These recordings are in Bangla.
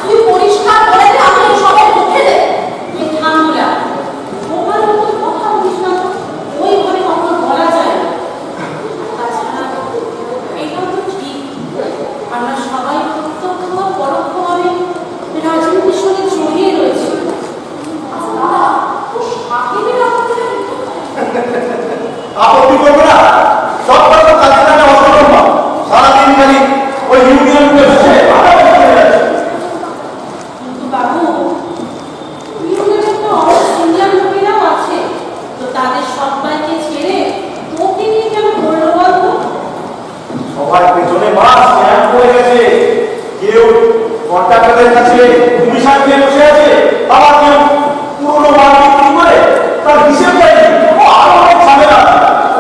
তুই পরিষ্কার করে দে, আমি আপত্তি করবো না। সব কথা কাজে লাগা অসম্ভব। সারাদিন খালি ওই ইউনিয়ন বসে কিন্তু বাবু, ইউনিয়নে তো অনেক সিনিয়র লোকেরাও আছে, তো তাদের সবাইকে ছেড়ে তোকে নিয়ে কেন বললো বলতো? সবার পেছনে মাস স্ট্যান্ড হয়ে গেছে। কেউ কন্ট্রাক্টরের কাছে কমিশন দিয়ে বসে আছে, আবার কেউ পুরোনো মাল বিক্রি করে তার হিসেব দেয়নি। আরো অনেক ঝামেলা।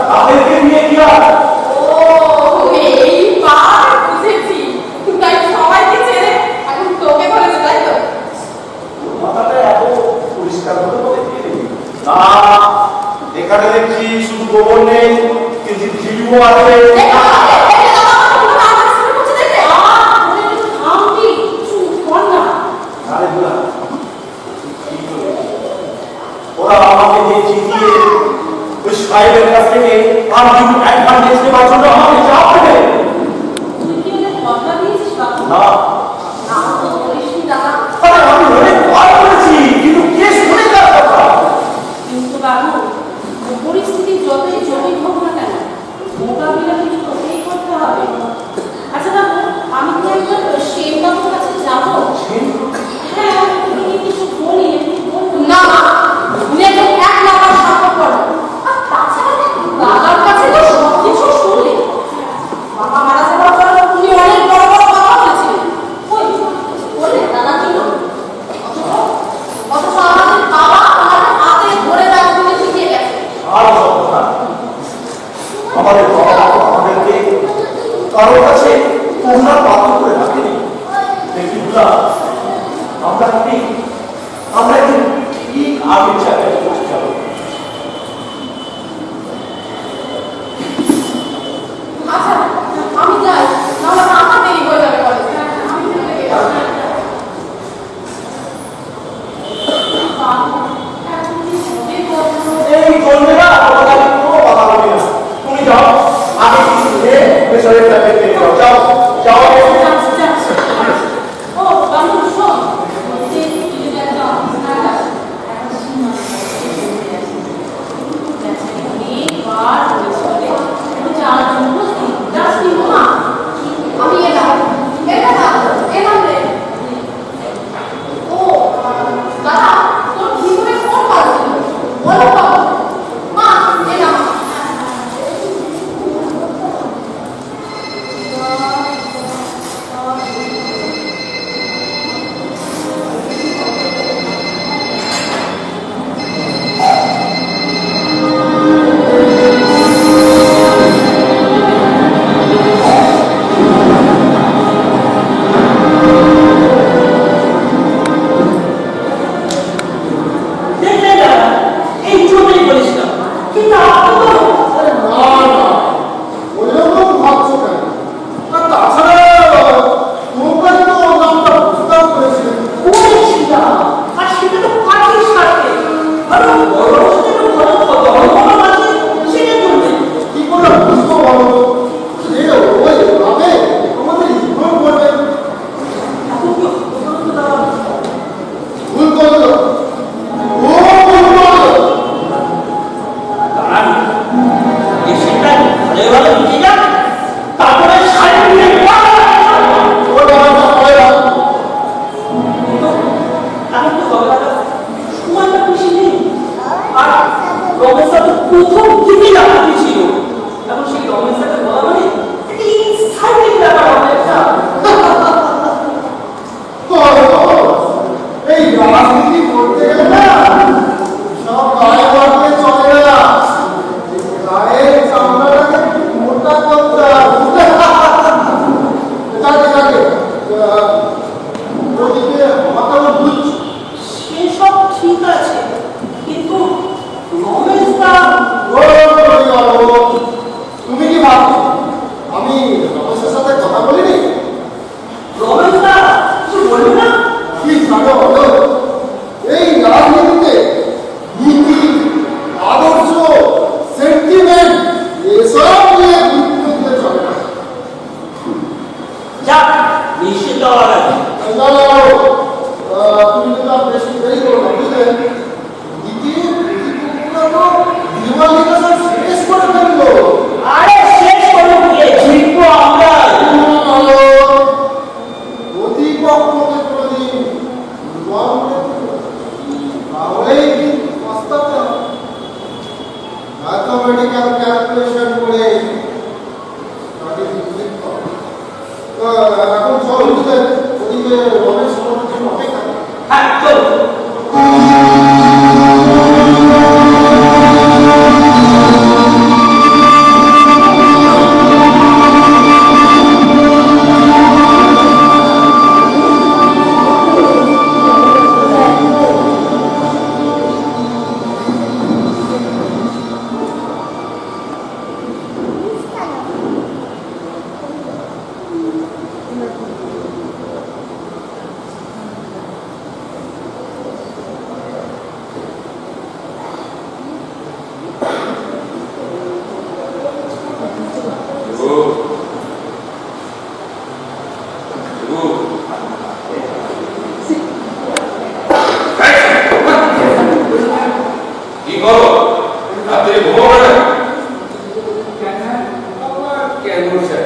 তাদেরকে নিয়ে কি আর এইবার বুঝেছি, তাই সবাইকে ছেড়ে এখন তোকে বলেছে, তাই তো? মাথাটা এত পরিষ্কার করে বলে না। এখানে দেখছি শুধু গোবর নেই, কিন্তু ঝিলুও আছে। ওরা আমাকে যে চিঠিয়ে ওই সাহেবের কাছ থেকে আর কিছু অ্যাডভান্টেজ নেওয়ার জন্য আমাকে চাপ দেবে। আমি অনেক ভয় করেছি, কিন্তু কে শুনে তার কথা? কিন্তু বাবু, পরিস্থিতি যতই জটিল হোক না কেন, মোকাবিলা কিন্তু তোকেই করতে হবে। আচ্ছা বাবু, আমি কি একবার সেন বাবুর কাছে যাবো? হ্যাঁ, তুমি কি কিছু বলি না? উনি একদম 1 নাম্বার সাপোর্ট করো। আর তাছাড়া দাদার কাছে তো সবকিছু শুনলে। বাবা মারা যাওয়ার পর উনি অনেক বড় বড় কথা বলেছিলেন। ওই বলে দাদা কি না? অথচ আমাদের বাবা আমাদের হাতে ধরে রাখতে শিখিয়ে গেছে। আর সব কথা আমাদের বাবা আমাদেরকে কারোর কাছে তোমরা বাধ্য করে রাখেনি। দেখুলা আমরা ঠিক আগের জায়গায় পৌঁছে যাবো। আচ্ছা, আমি যাই, নাহলে আমার দেরি হয়ে যাবে কলেজে। আমি চলে গেলাম। এই চলবে না, তোমাদের কোনো কথা বলি না। তুমি যাও, আমি কিছু নিয়ে পেছনের ট্রাফিক নিয়ে যাও। যাও যাও। ও বাবু, শোন, বলছি তুই যদি একটা অফিসার আসে, একটা সীমা অনেকবার বলেছিলে যার জন্য যাস নি মা। আমি এলাম, এটা না এলাম রে। ও দাদা, তোর জীবনে কোন কাজ ছিল বলো বাবু? মা এলাম। জীবন করো রাত্রে ঘুমাবে না কেন স্যার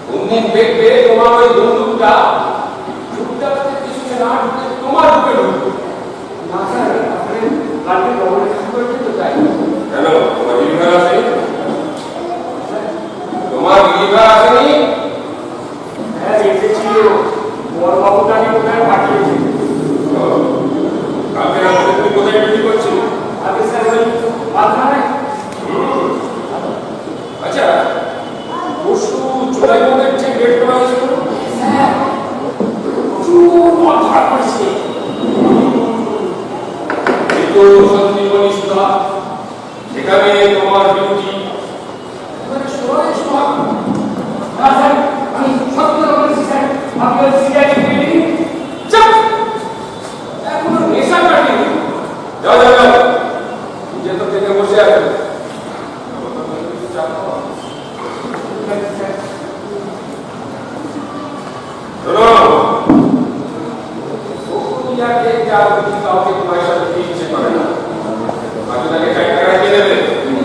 অমনি দেখবে তোমার ওই বন্দুকটা ঢুকটা কিছু না ঢুকে তোমার ঢুকে ঢুকবে না স্যার আপনি লাঠি ব্যবহার করতে তো চাই কেন তোমার লিভার আসেনি তোমার লিভার আসেনি হ্যাঁ এসেছিল বড় বাবুটাকে কোথায় পাঠিয়েছে কালকে রাত্রে তুমি কোথায় ডিউটি করছিলে আগে স্যার ওই মাথায় আচ্ছা পরশু জুলাই মধ্যে যে ডেট করা হয়েছিল স্যার প্রচুর মাথা করছে এই তো সঞ্জীবনী সুধা সেখানে তোমার ডিউটি মানে সবাই সব না স্যার আমি সত্য বলেছি স্যার আপনি ওই সিগারেট খেয়ে চুপ এখনো নেশা কাটেনি যাও যাও যাও যে তো থেকে বসে আছে শোনো ওকুলিয়াকে যা বুঝি কাউকে তোমার সাথে কি ইচ্ছে করে না বাকি তাকে টাইট টাকা কে দেবে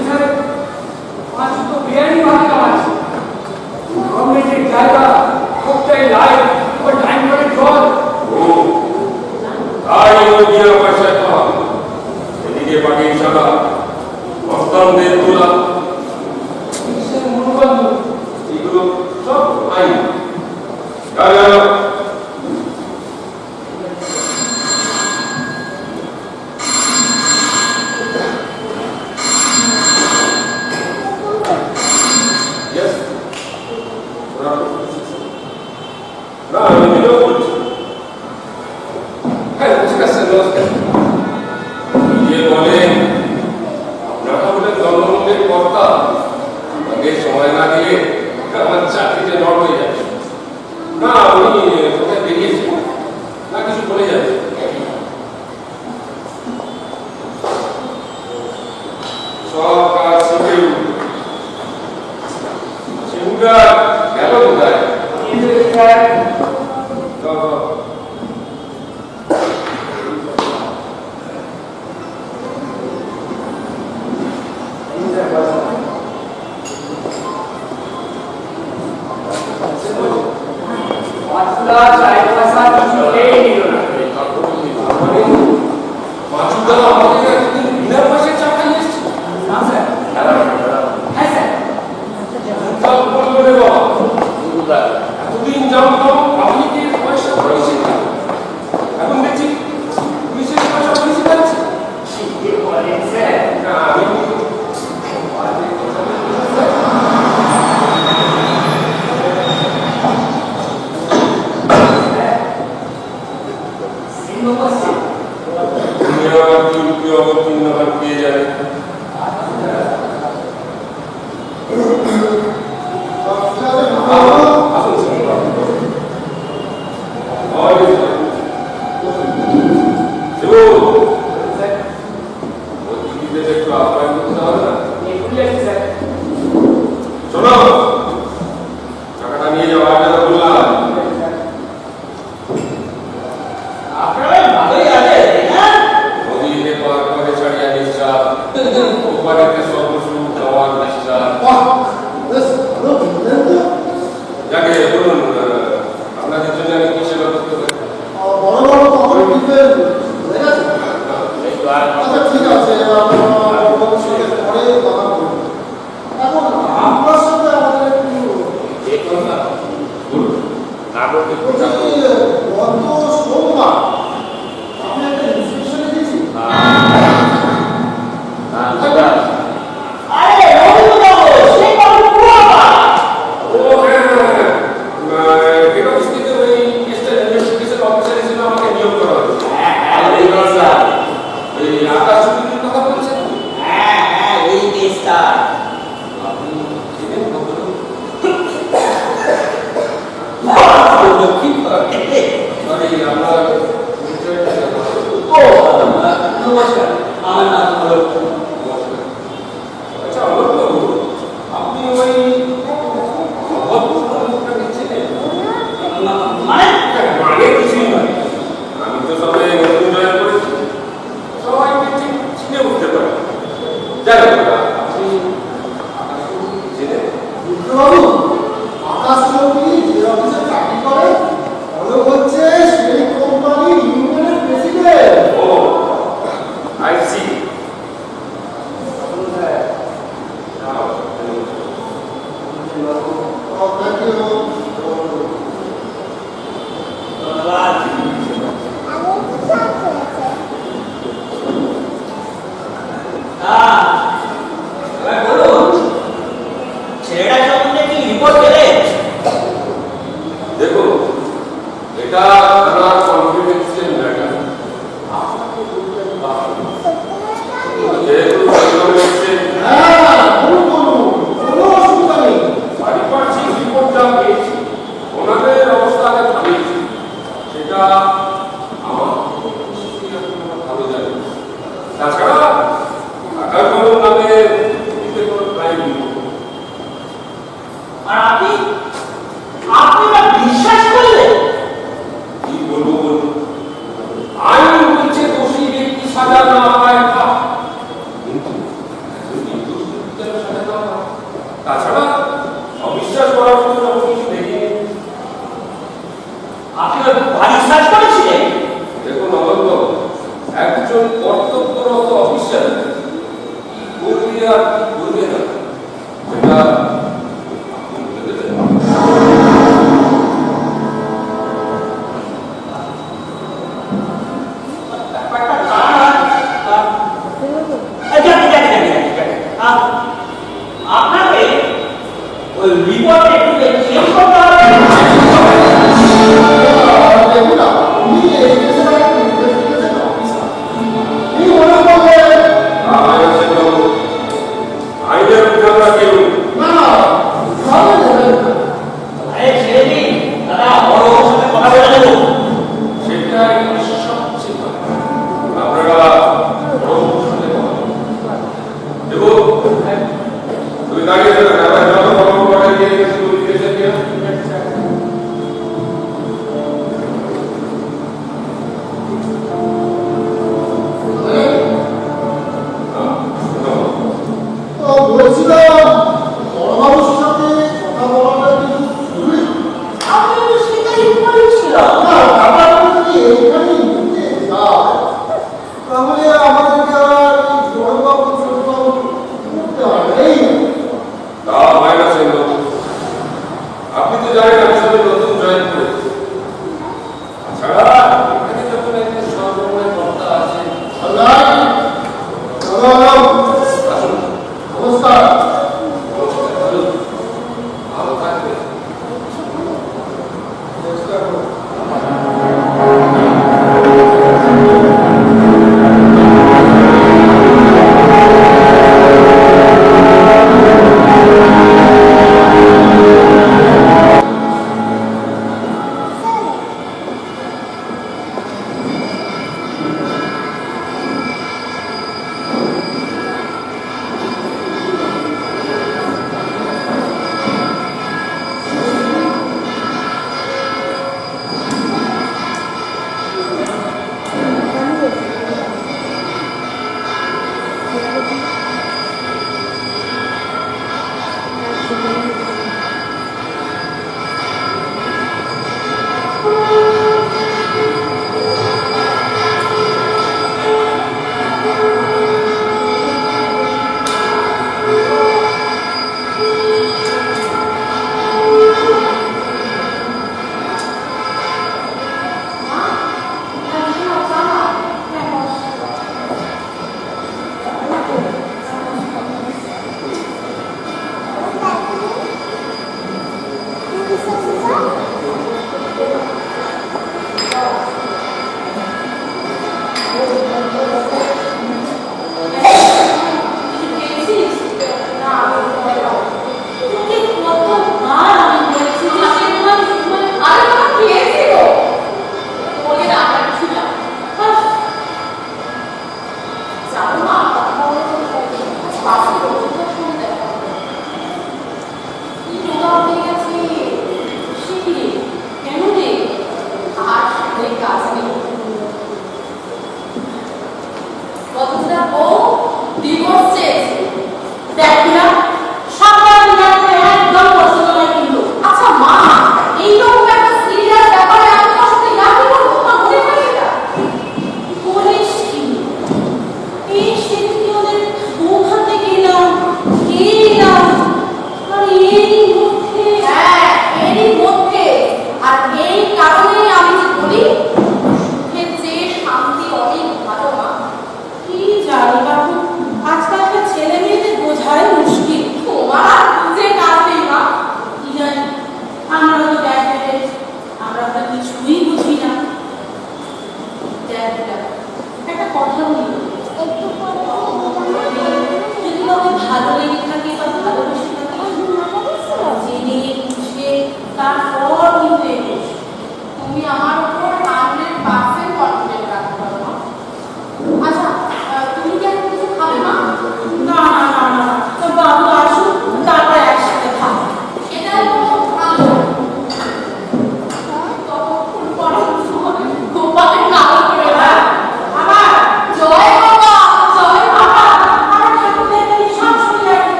স্যার আজ তো বিরিয়ানি ভাত খাওয়াচ্ছে গভর্নমেন্টের জায়গা কোথায় লাইট ওই টাইম করে জল ও তাই ওই বিনা পয়সায় খাওয়া এদিকে পাখির সাদা মস্তানদের তোলা বিশ্বের মনোবন্ধ এগুলো সব আইন যাও যাও Yes. না আমি নিজেও বলছি হ্যাঁ নমস্কার স্যার নমস্কার যে বলেন আপনারা বলে জন্মভূমির কর্তা আগে সময় না দিলে আমার চাকরিতে নট হয়ে যাচ্ছে না উনি কোথায় বেরিয়েছেন না কিছু বলে যাচ্ছে সব কাজ শিখে উঠবে শিবুটা গেল কোথায় স্যার পাঁচটা চার পয়সা কিছু খেয়ে নিল না মাছুদা আমাকে একদিন বিনা পয়সায় চা খাইয়ে এসছে না স্যার হ্যাঁ স্যার সব বলবো রে বাবা এতদিন জানতাম পাবলিকের পয়সা পয়সা এখন দেখছি পুলিশের পয়সা পুলিশে যাচ্ছে ঠিকই বলেন স্যার না আমি তুমি আমার কি রূপে অবতীর্ণ হন কে জানে আসুন স্যার একটু আপ্যায়ন করতে হবে না স্যার শোনো টাকাটা নিয়ে যাও আর যারা বললাম আপনারা ভালোই আছে না নদীতে পার করে ছাড়িয়া নিশ্চাপ ওপারেতে সর্বসুখ যাওয়ার নিশ্চাপ বাহ বেশ ভালো বললেন তো যাকে বলুন আপনাদের জন্য আমি কি সেবা করতে পারি বড় বড় তো আমার কিন্তু হয়ে গেছে আচ্ছা ঠিক আছে আপনার সঙ্গে পরে কথা বলবো এখন আপনার সাথে আমাদের একটু দেখুন না বলুন না বলতে বলছি, গত সোমবার আমি একটা ইনস্ট্রাকশন দিয়েছি আরে রঘুবাবু সে আলম, আসুন। নমস্কার। ভালো থাকবে। চেষ্টা করুন।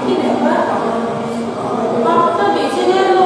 কি ব্যাপার? বাপটা বেঁচে গেল।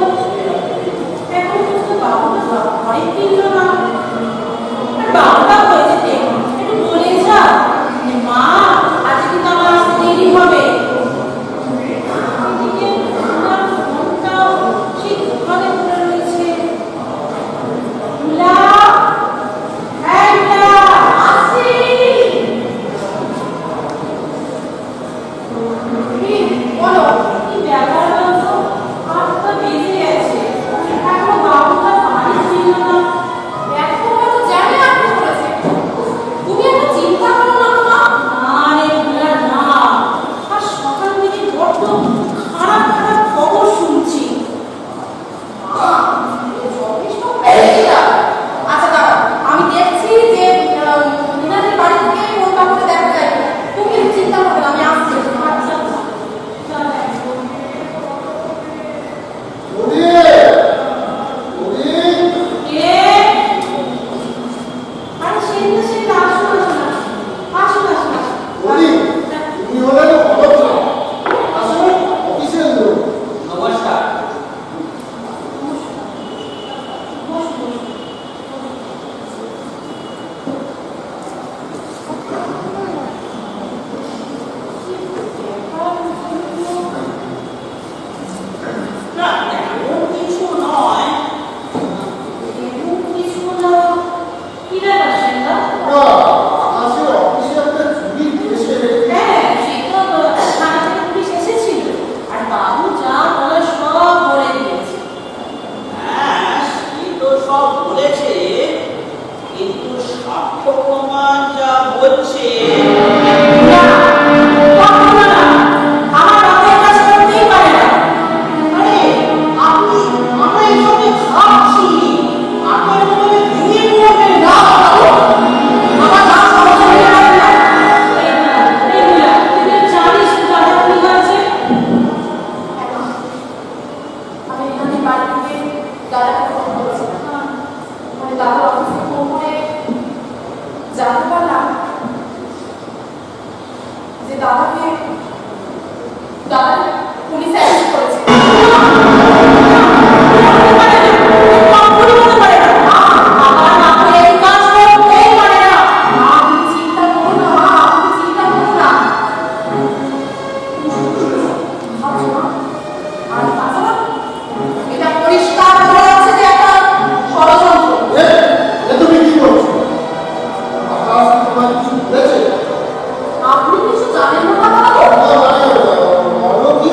দাদাকে ফোন করেছিলাম, মানে দাদার অফিসে ফোন করে জানতে পারলাম যে দাদাকে পুলিশ অ্যারেস্ট করেছে। এটা পরিষ্কার হয়ে যাচ্ছে যে একটা ষড়যন্ত্র। এ তুমি কি করছো? আকাশ তোমার কিছু বলেছে? আপনি কিছু জানেন না বাবু? বলো কি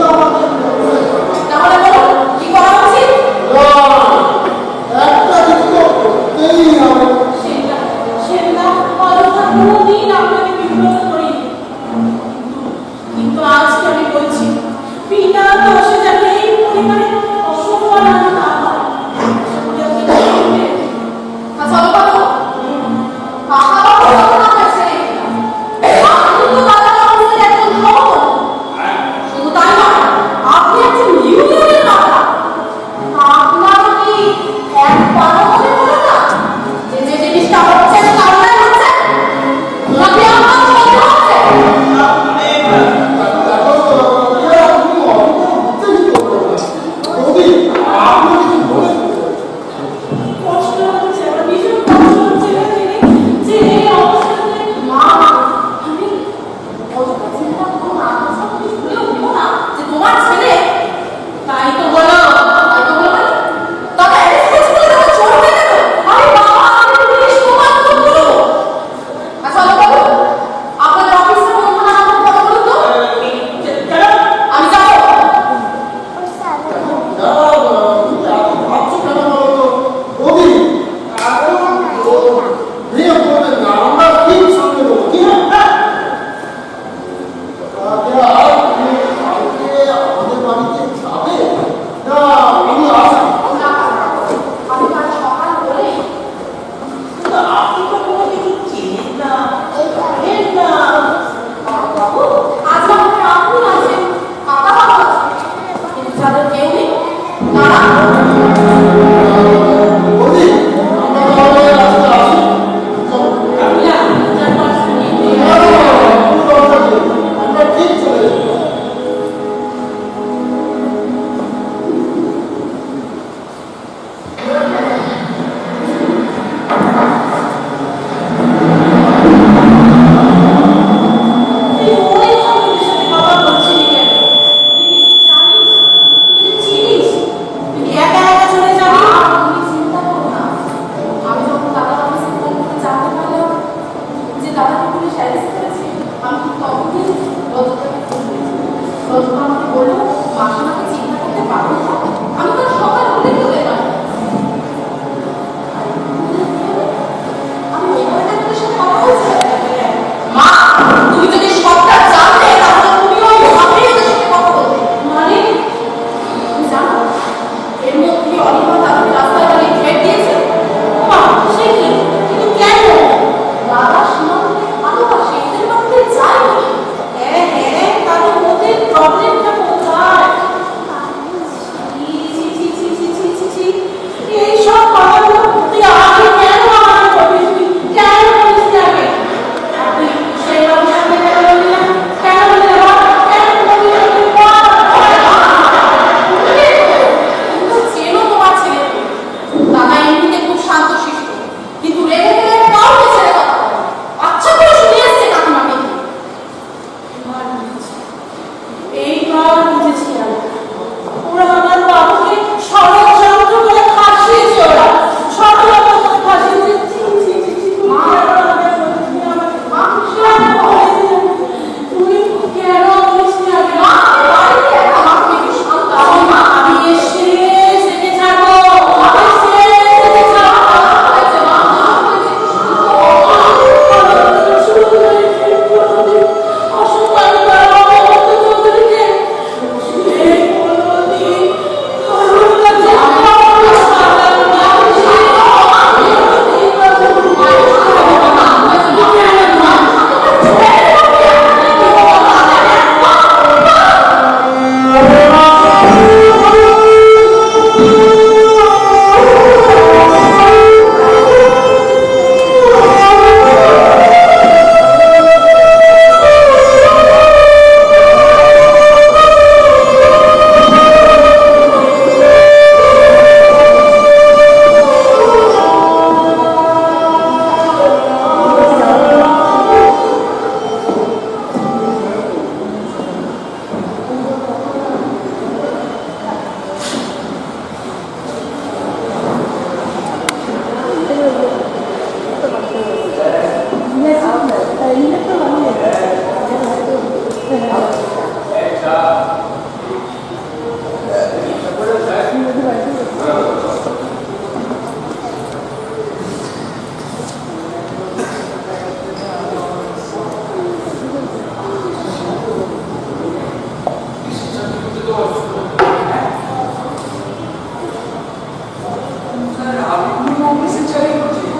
স্যার আপনি অফিসের চাকরি করছেন?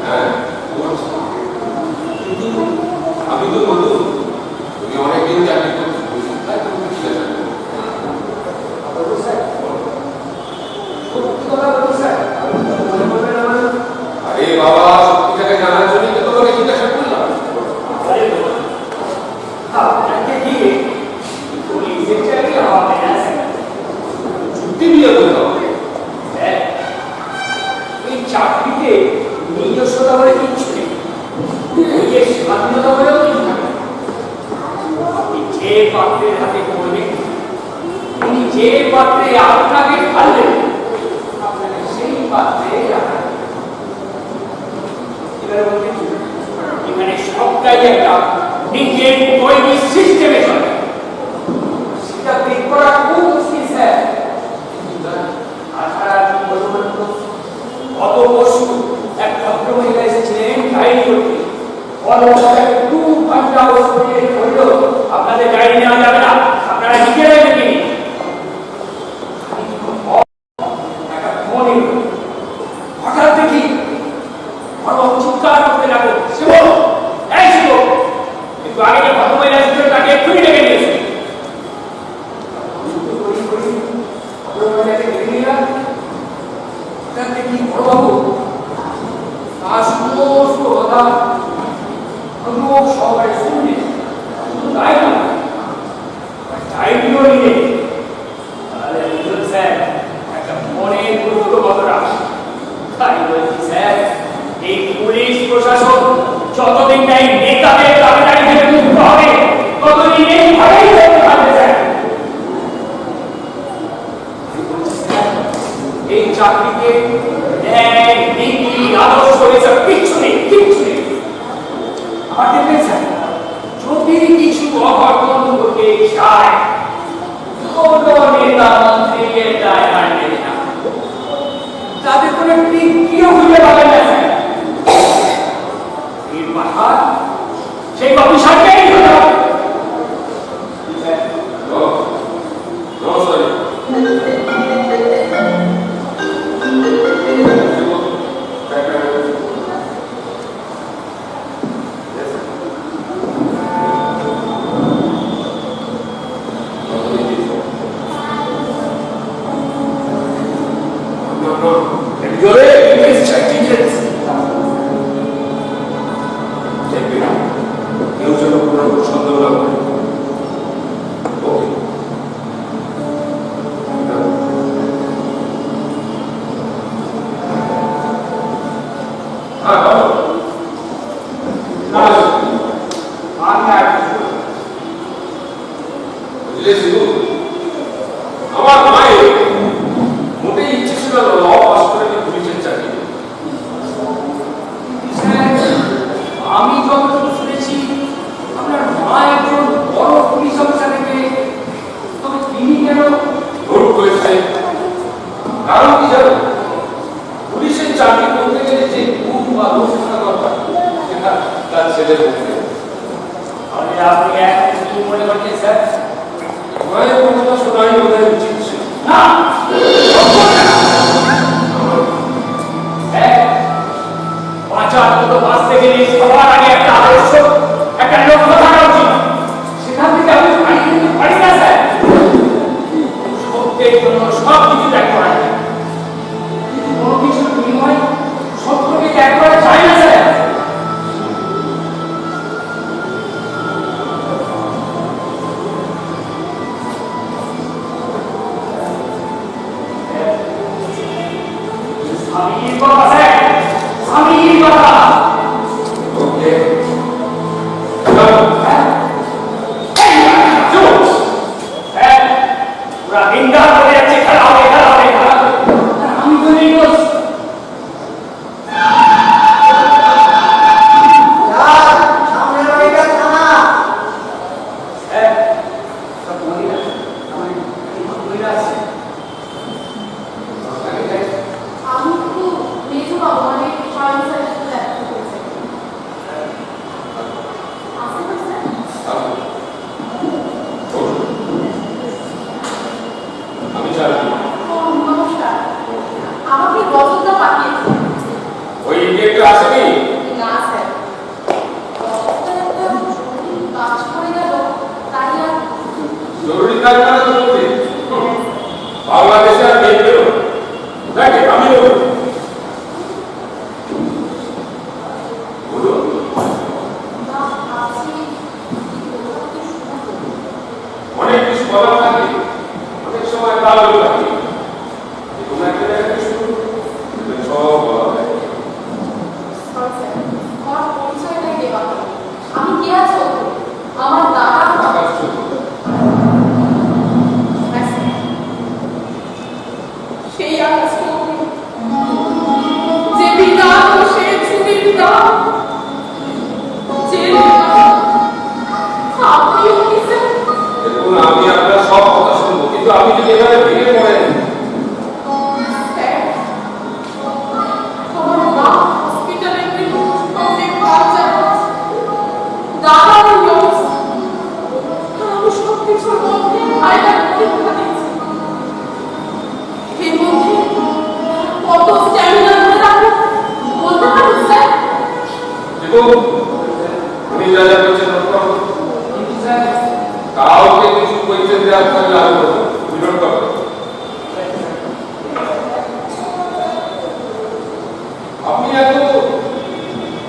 হ্যাঁ করছি। কিন্তু আমি তো বলতো তুমি অনেকদিন চাকরি করছো, তাই তুমি ঠিক আছে। বলুন স্যার, সত্যি কথা বলুন স্যার, মনে করবেন আমার। আরে বাবা, সত্যিটাকে জানার জন্যই তো তোমাকে জিজ্ঞাসা করলাম। আপনাকে দিয়ে পুলিশের চাকরি হবে না স্যার। চুক্তি বিয়ে করতে হবে। স্যার, এই চাকরিতে নিজস্বতা বলে কিচ্ছু নেই, নিজের স্বাধীনতা বলেও কিছু থাকে না। আপনি যে পাত্রের হাতে করবেন, তিনি যে পাত্রে আপনাকে ঢালবেন, আপনাকে সেই পাত্রে রাখা হবে। এবারে বলতেন, এখানে সবটাই একটা নিজের তৈরি সিস্টেমে চলে, সেটা বের করা খুব মুশকিল স্যার। তাছাড়া কি বলবেন তো, গত পরশু এক ভদ্রমহিলা এসেছিলেন ডায়েরি করতে। কর্মকর্তাকে 2 ঘন্টা বসে বলল, আপনাদের ডায়েরি নেওয়া যাবে না, আপনারা নিজেরাই লিখে নিন। একটা ফোন এলো, হঠাৎ দেখি বড় চিৎকার করতে লাগলো, শিব, এই শিব! কিন্তু আগে যে ভদ্রমহিলা এসেছিল তাকে এক্ষুনি ডেকে নিয়েছে। ভদ্রমহিলাকে ডেকে নিলাম, দেখি বড়বাবু তার সমস্ত কথা অনুভব সহকারে শুনলেন। শুধু তাই না, ডায়েরিও নিলেন। তাহলে বুঝলেন স্যার, একটা মনের গুরুত্ব কতটা। তাই বলছি স্যার, এই পুলিশ প্রশাসন যতদিন না এই নেতাদের দাবিদারি থেকে মুক্ত হবে, ততদিন এইভাবেই চলতে থাকবে স্যার। এই চাকরিতে ন্যায়, নীতি, আদর্শ এসব কিচ্ছু নেই, কিচ্ছু নেই। আবার দেখবেন স্যার, যদি কিছু অঘটন ঘটে যায়, কোনো নেতা মন্ত্রী এর দায় আর নেবে না, তাদের কোনো টিকিও খুঁজে পাবেন না স্যার। এর মাথা সেই অফিসারকেই হতে হবে। কেউ যেন কোনো সন্দেহ না করে। ওকে, হ্যাঁ বলো। বুঝলে শিবু, আমার মায়ের মোটেই ইচ্ছে ছিল না ল পাস করে আমি পুলিশের চাকরি করব। আমি যতটুকু শুনেছি, আপনার মা একজন বড় পুলিশ অফিসার থেকে, তবে তিনি কেন? ভুল করেছে। কারণ কি জানো, পুলিশের চাকরি করতে গেলে যে গুণ বা দোষ থাকা দরকার, সেটা তার ছেলের মধ্যে। তাহলে আপনি এখন কি মনে করছেন স্যার? মায়ের কথাটা শোনাই বোধহয় উচিত ছিল। না, বাঁচার মতো বাঁচতে গেলে সবার আগে একটা আদর্শ, একটা লক্ষ্য থাকা উচিত। সেখান থেকে আমি হারিয়ে যেতে পারি না স্যার। সত্যের জন্য সব কিছু ত্যাগ করা যায়, কিন্তু কোনো কিছুর বিনিময়ে সত্যকে ত্যাগ করা যায় না স্যার। স্বামীর কথা স্যার, স্বামীর কথা। ওকে, ওরা নিন্দা করে যাচ্ছে, খেলা হবে, খেলা হবে, খেলা হবে। আমি তো নেই বস। সামনের বাড়িটা থানা। সব মহিলা, আমার মহিলা আছে। আমি একটু মেজো বাবু মানে স্বয়ং স্যারের সাথে দেখা করছি। কেউ আসেনি? না স্যার, একটা জরুরি কাজ করে গেল, তাই আর জরুরি কাজ মানে তো বলছি বাংলাদেশে আর নেই বেরো নাকি আমি বলবো বলুন। না ভাবছি অনেক কিছু বলার থাকে, অনেক সময় তালও থাকে, কোনো একটা জায়গায় শুরু করলে সব বলা হয়। আমার পরিচয়টাই দেওয়া হবে। আমি কে আছি ওকে? আমার দাদা। আকাশ চোখ সেই আকাশ চৌধুরী, যে বিধান ও সে ছুরি বিধান, যে আপনিও কি স্যার? দেখুন আমি আপনার সব কথা শুনবো, কিন্তু আপনি যদি এভাবে ভেঙে পড়েন স্যার, আমার মা হসপিটালে অনেক বাচ্চা, দাদা নিউজ, আমি সব কিছুর মধ্যে আয়না পরীক্ষা দিচ্ছি। এর মধ্যে কত স্ট্যামিনা ধরে রাখবো বলতে পারেন স্যার? দেখুন উনি যা যা বলছেন নোট করুন। কিন্তু স্যার কাউকে কিছু পরিচয় দেওয়ার থাকলে আমি বলবো বিরোধ করবো। আপনি এত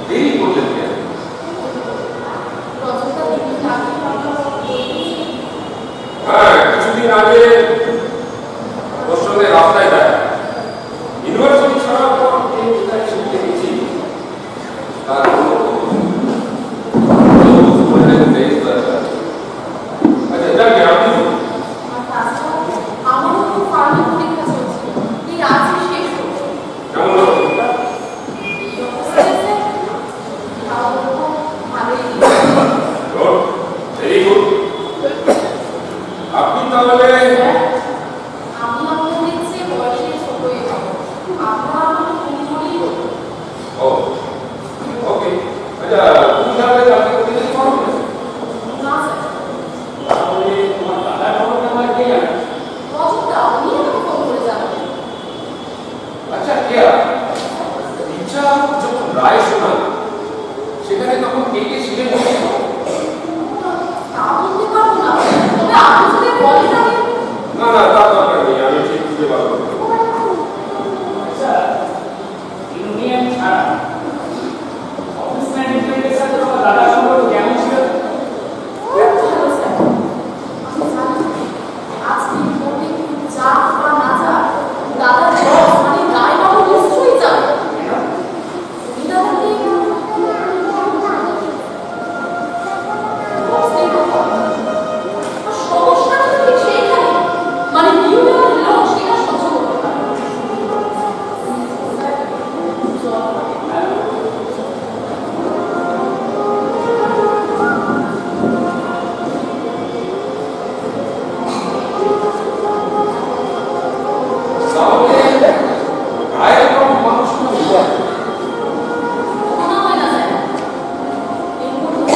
দেরি করলেন কেন? রজতা দিদি তাকে হ্যাঁ কিছুদিন আগে ওর সঙ্গে রাস্তায় যায় ইউনিভার্সিটি ছাড়ার পর ছুটতে গেছি তার কোনো আচ্ছা যাকে আপনি আর তাছাড়া আমারও তো ফার্মের পরীক্ষা চলছে, এই আজই শেষ হচ্ছে। কেমন হলো? এই অবস্থায় স্যার তাও ভালোই ভেরি গুড। আপনি তাহলে আমি আপনাদের চেয়ে বয়সে ছোটই হব, আপনারা আমাকে কুমড়ি বলুন। ও ওকে আচ্ছা তুমি তাহলে আপনি কোথায় যেতে পারবেন? না স্যার, তাহলে তোমার দাদার খবরটা আমার কে জানে? রজতা উনি আমাকে ফোন করে জানাবেন। আচ্ছা কেয়া ইচ্ছা যখন রায় শোনান সেখানে তখন কে কে ছিলেন বলতে পারো? তা বলতে পারবো না, তবে আপনি যদি বলেন আমি না না তার দরকার নেই, আমি ঠিক খুঁজে পারবো। আচ্ছা ইউনিয়ন ছাড়া অফিস ম্যানেজমেন্টের সাথে তোমার দাদার সম্পর্ক কেমন ছিল? খুব ভালো স্যার। আমি জানি আজকে কোর্টে যা বা না যা, দাদার বস মানে রায়বাবু নিশ্চয়ই যাবে। উনি দাদাকে বুঝতেই পারবেন। আর সমস্যাটা তো ঠিক সেইখানে, মানে ইউনিয়নের লোক সেটা সহ্য করতে পারে না। স্যার, জল তাহলে রায়ের কোনো মানুষ খুব মনে হয় না স্যার। এর মধ্যে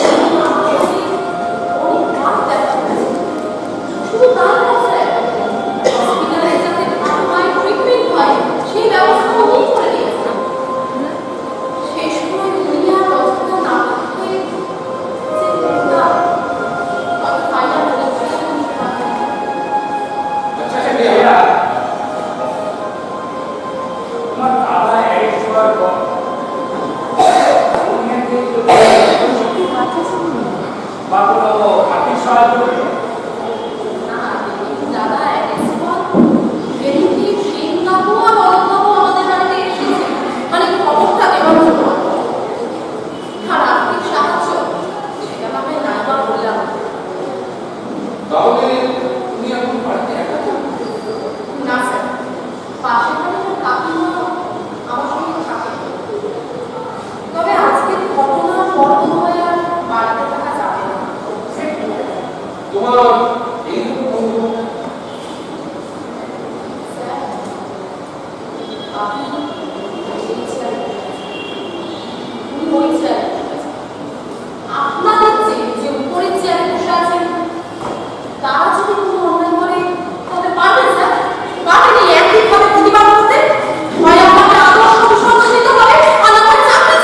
অনেক রাত দেখা গেছে। শুধু তাই না স্যার, হসপিটালে যাতে ভালোভাবে ট্রিটমেন্ট হয় সেই ব্যবস্থাও উনি করে দিয়েছেন। সেই সময় উনি আর রজতা না থাকলে যে চিন্তা, তবে ফাইনাল রেজিস্ট্রেশন নিতে পারতেন। আচ্ছা আচ্ছা কেয়া তোমার দাদা অ্যারেস্ট হওয়ার পর ইউনিয়নকে বা কোনো আর্থিক সাহায্য করবে? না, দাদা অ্যারেস্ট হন, এদিকে সেন কাকু আর অরুণ কাকু আমাদের বাড়িতে এসেছে, মানে খবরটা দেওয়ার জন্য। আর আর্থিক সাহায্য সেটা আমি নাইবা বললাম। তাহলে তুমি এখন বাড়িতে একা থাকো? না স্যার, পাশের বাড়ির কাকিমা আমার সঙ্গে থাকে। তবে আজকের ঘটনার পর মনে হয় আর বাড়িতে থাকা যাবে না। তোমার এইরকম বন্ধু স্যার, আপনি এই চেয়ারে উনি ওই চেয়ারে বসে আছেন। আপনাদের যে উপরের চেয়ারে বসে আছেন, তারা যদি কোনো অন্যায় করে তবে পারবেন স্যার? পারবেন এই একইভাবে প্রতিবাদ করতে? হয় আপনাকে আদর্শ সংশোধিত হবে, আর না হয় চাকরি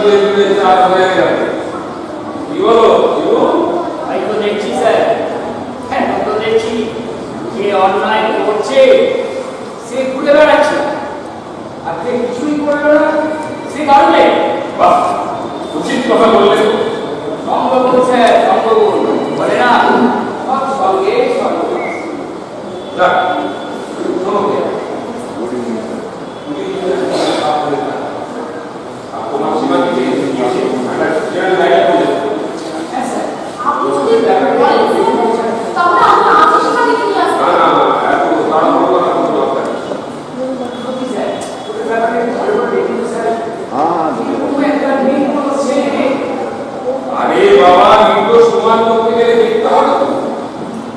জুড়ে জুড়ে চার হয়ে গেল। কি বলো শিবু? তাই তো দেখছি স্যার, এখন তো দেখছি যে অন্যায় করছে সে ঘুরে বেড়াচ্ছে, আর যে কিছুই করবে না সে কারণে বাহ, উচিত কথা বললে। সঙ্গগুণ স্যার, সঙ্গগুণ বলে না সব সঙ্গে সঙ্গে। যাক, শোনো কে? তোমার সীমা কি একটা চেয়ার লাইট করে হ্যাঁ স্যার, আপনি যদি বলেন তাহলে আমরা আজই সেখানে নিয়ে আসবো। না না না, এত তাড়াহুড়ো করার কোনো দরকার নেই। সত্যি স্যার, ওদের ব্যাপারে ভালো করে দেখুন স্যার। এরকম একটা নির্মল ছেলে, আরে বাবা, নির্দোষ প্রমাণ করতে গেলে দেখতে হবে তো।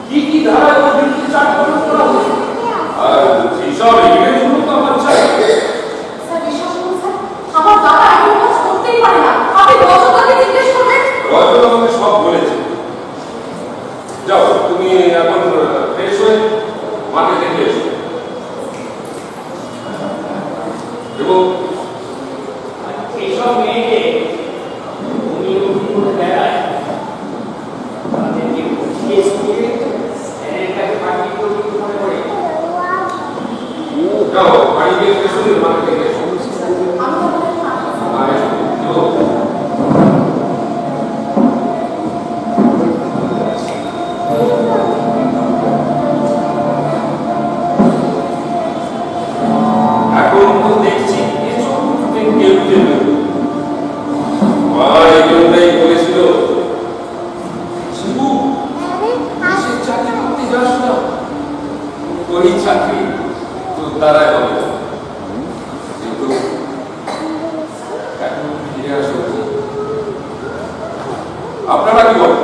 কি কি ধারায় ওর বিরুদ্ধে চার্জ করা হয়েছে, আর যেসব এভিডেন্সগুলো তো আমার চাই। স্যার বিশ্বাস করুন স্যার, আমার দাদা এমন কাজ করতেই পারে না। আপনি রজতাকে জিজ্ঞেস করবেন। রজত আমাকে সব বলেছে। যাও, তুমি এখন ফ্রেশ হয়ে মাকে দেখে এসো। এবং এইসব মেয়েকে উনি করে বেড়ায়, তাদেরকে বুঝিয়ে শুনিয়ে স্যারের কাছে পাঠিয়ে করবি মনে করে। যাও, বাড়ি গিয়ে ফ্রেশ হয়ে মাকে দেখে এসো। আমি তাহলে এখন আসছি। আর এসো। এখন তো দেখছি কিছু কেউ দেবে। মা এই জন্যই বলেছিল, শিবু কিসের চাকরি করতে যাস না? ওই চাকরি তোর দ্বারাই হবে না। কিন্তু এখন ফিরে আসো। আপনারা কি বলেন?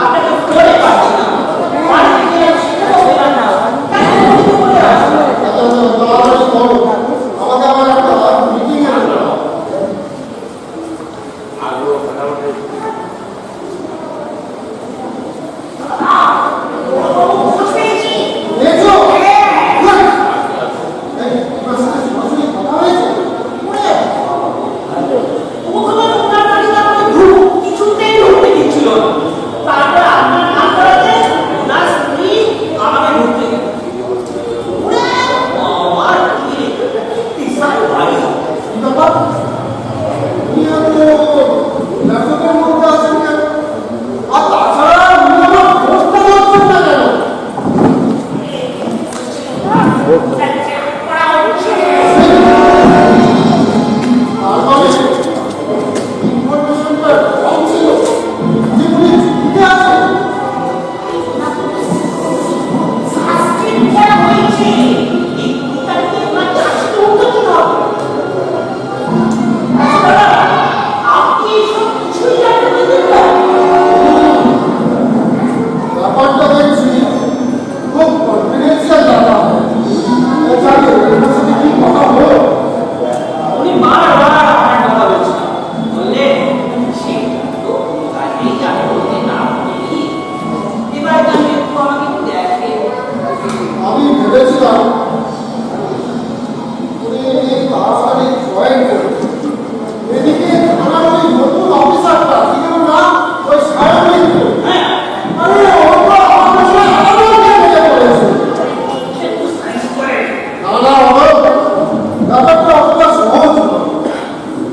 আপনাকে করে পাচ্ছি না, বাড়িতে গেলে সেটাও পেলাম না, কেন উনি বলে আসলো? খোঁজ পেয়েছি। প্রথমে ওনার বাড়িতে আমাকে কিছুতেই ঢুকতে দিচ্ছিল না। তারপর আপনার নাম করাতে ওনার স্ত্রী আমাকে ঢুকতে দিল। ওরে আমার কি বিশাল বাড়ি। আর তাছাড়া উনি আমার খোঁজটা রাখছেন না কেন? করা হচ্ছে। তার মানে ইনফরমেশনটা কম ছিল যে উনি ঝুঁকিতে আছেন। শাস্তি দেওয়া হয়েছে। এই তারিখে ওনার শাস্তি হতো কি হবে? আপনি এসব কিছুই জানেন না। ব্যাপারটা দেখছি খুব কনফিডেন্সিয়াল ব্যাপার। এছাড়া এর সাথে কি কথা হলো? উনি বারবার আপনার কথা বলছেন, বললেন সে তো কাজেই যাবে বলতে না বলি। এবার আমি একটু আমাকে একটু দেখেন। আমি ভেবেছিলাম উনি এই তাড়াতাড়ি জয়েন করবেন। এদিকে থানার ওই নতুন অফিসারটা কি যেন নাম, ওই সায়ন মিত্র। আরে ওর তো আমার সঙ্গে আরো লেগে পড়েছে। একটু সাইজ করে না না অমর, ব্যাপারটা অতটা সহজ নয়।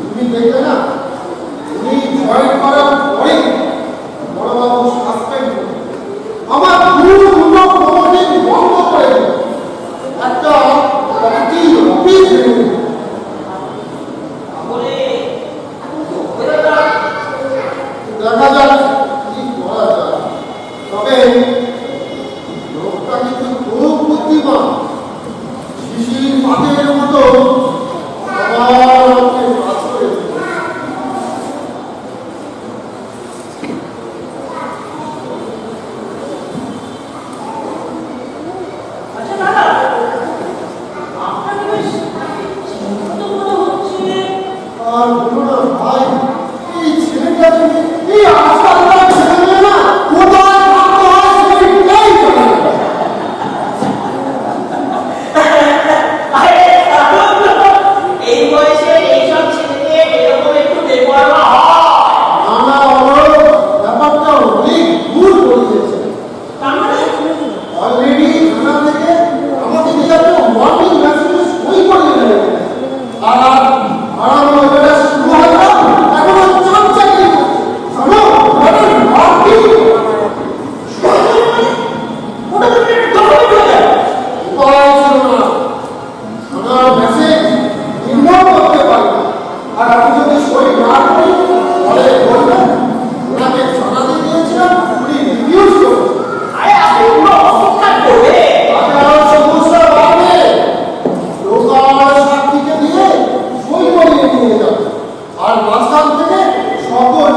তুমি দেখলে না, উনি জয়েন করার পরেই বড়বাবু সাসপেন্ড করলেন। আমার পুরো প্রমোটিং বন্ধ করে দিল। একটা পার্টি অফিস ভেঙে দিল। তাহলে দেখা যাক কি করা যায়। তবে লোকটা কিন্তু খুব বুদ্ধি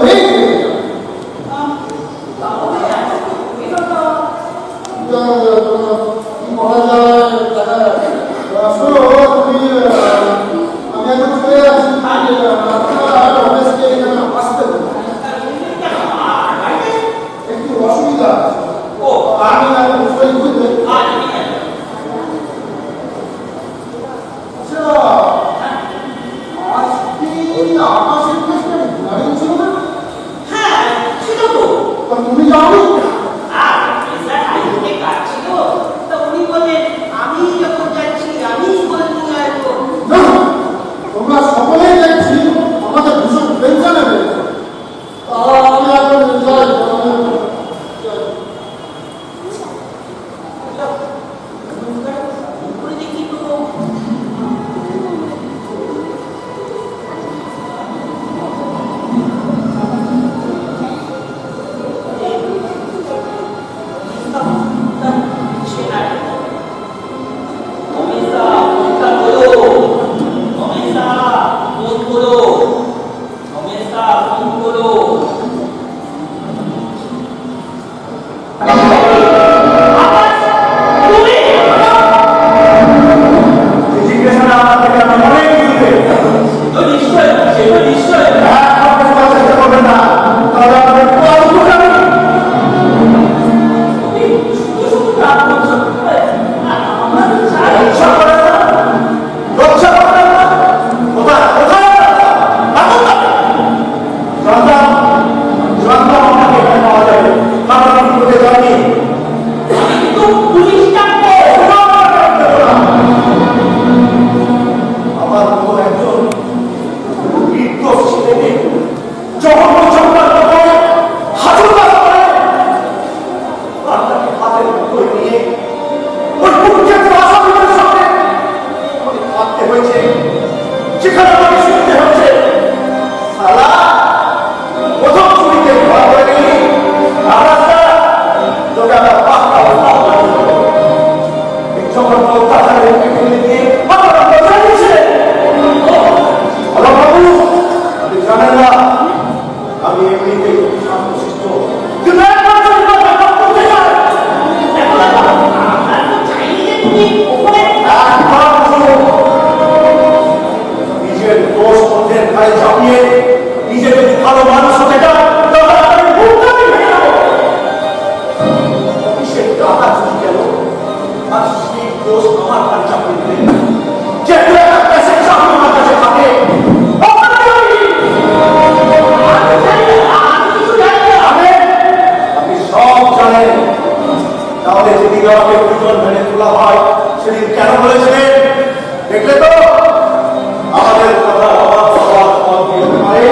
হয়েই থেকে যাবে। তাহলে এখন এলো তো কি বলা যায় শোনো তুমি আমি এখন চলে যাচ্ছি আপনারা অফিসকে এখানে আসতে দেবো। একটু অসুবিধা আছে। ও আমি এখন সই করতে আচ্ছা আজকে আকাশের কাছে গাড়ি ছিল না? হ্যাঁ ছিল তো। তা তুমি যাও আর স্যার আইনে কাজ ছিল, তা উনি বললেন আমি যখন যাচ্ছি আমি বলে নিয়ে আসবো। না তোমরা সকলেই দেখছি আমাদের ভীষণ টেনশনে রয়েছে। আমি এখন যাই উপরে দেখি তো জিজ্ঞাসা আমার থেকে আমি অনেক কিছু পেয়েছি। নিশ্চয় সেটা নিশ্চয় চেষ্টা করবেন না তাহলে আপনার লজ্জা করেন না? লজ্জা করেন না? কোথায় কোথায় রাখুন না। জানতাম জানতাম আপনাকে এখানে পাওয়া যাবে, কারণ আপনি কোথায় যাননি। আমার মতো একজন নির্দোষ ছেলেকে জঘন্য চক্রান্ত করে হাজুরবাজ করে আর তাকে হাতের মুঠোয় নিয়ে ওই কুখ্যাত আসামিদের সামনে আমাকে থাকতে হয়েছে, যেখানে আমাকে শুনতে হচ্ছে শালা প্রথম চুরিতে ধরা পড়ে গেলি রাস্তা তোকে আমরা পাক্কা উঠাও এই জঘন্য অত্যাচারের বিরুদ্ধে দিয়ে আপনারা বোঝা দিয়েছিলেন। হলো বাবু, আপনি জানেন না আমি এমনিতেই খুব শান্তশিষ্ট, কিন্তু একবার যদি কথা করতে চাই একবার শুনুন। নিজের দোষ অন্যের ঘাড়ে চাপিয়ে নিজে যদি ভালো মানুষ হতে চান তাহলে আপনার বুকটাকে ভেঙে দেবো। কিসের টাকা চুরি গেল আর সেই দোষ আমার ঘাড়ে চাপিয়ে দিলেন। যেহেতু একটা ক্যাসেট চাপি আমার কাছে থাকে আপনি সব জানেন। তাহলে যেদিন আমাকে দুজন মেনে তোলা হয় সেদিন কেন বলেছিলেন দেখলে তো? আমাদের কথা অবাক অবাক মত দিতে পারে।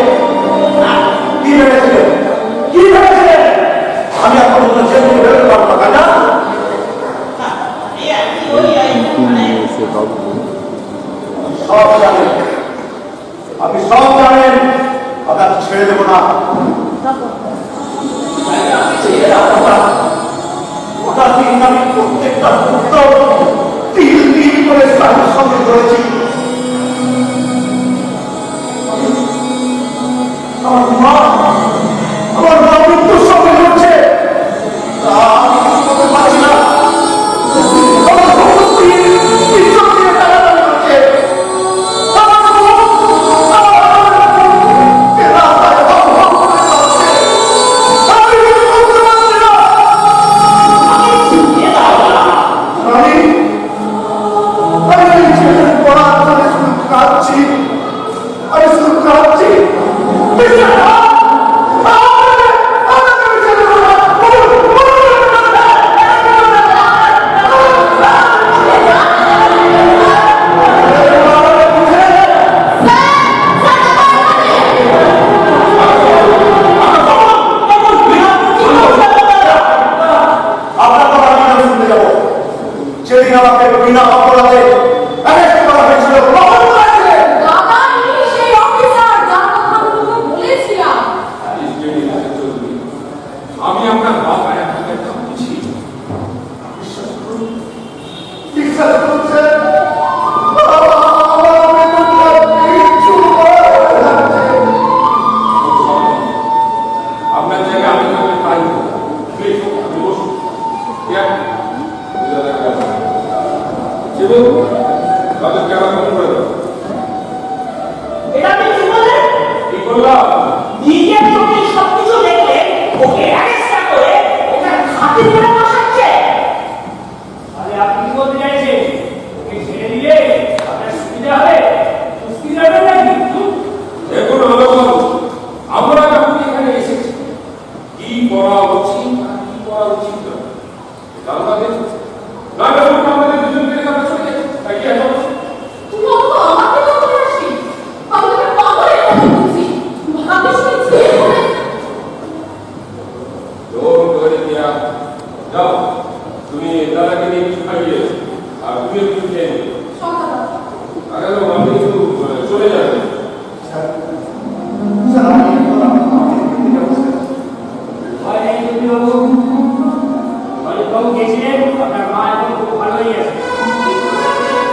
কি ভেবেছিলেন কি ভেবেছিলেন আমি এখন অন্য জেল থেকে বেরোতে পারবো না, তাই না? সব জানেন, আপনি সব জানেন, আপনাকে ছেড়ে দেবো না। ওটা দিন আমি প্রত্যেকটা মুহূর্ত তিল তিল করে স্বামীর সঙ্গে ধরেছি। আমার মা মৃত্যুর সঙ্গে লড়ছে, তা আমি কিছু করতে পারছি না। আমার সম্পত্তি ইজ্জত দিয়ে টানাটানি করছে। আমার বোন, আমার এ রাস্তায় ভগ ভগ করে যাচ্ছে। আমি কিছু করতে পারছি না। আমি নিজের পড়া করে শুধু কাঁদছি, আমি শুধু কাঁদছি। বিশ্বাস তুমি তাদের কেনা ফোন করে দাও। এটা আপনি কি বললেন? কি করলাম? নিজের চোখে সবকিছু দেখলে ওকে অ্যারেস্ট করে ওকে হাতে ধরে বসাচ্ছে। আরে আপনি কি বলতে চাইছেন? ওকে ছেড়ে দিলে আপনার সুবিধা হবে? সুস্থির হবে নাকি? দেখুন আলোবাবু, আমরা যখন এখানে এসেছি কি করা উচিত আর কি করা উচিত না জানবা দিন না যখন আমাদের দুজনকে আমরা চলে যাই তাই কি এখন তুমি অত আমাকে তো করে আসি আমি তোকে পাগলের মতো বুঝি ভাবিস কি ছেড়ে করে জোর করে দিয়া যাও তুমি দাদাকে নিয়ে কিছু খাইয়ে আর তুমি কিছু খেয়ে নিও সকাল আগে তো আপনি একটু চলে যাবেন স্যার আমি আমাকে ব্যবস্থা ভয় নেই তুমি বাবু। বাবু গেছিলেন আপনার মা এখন খুব ভালোই আছে।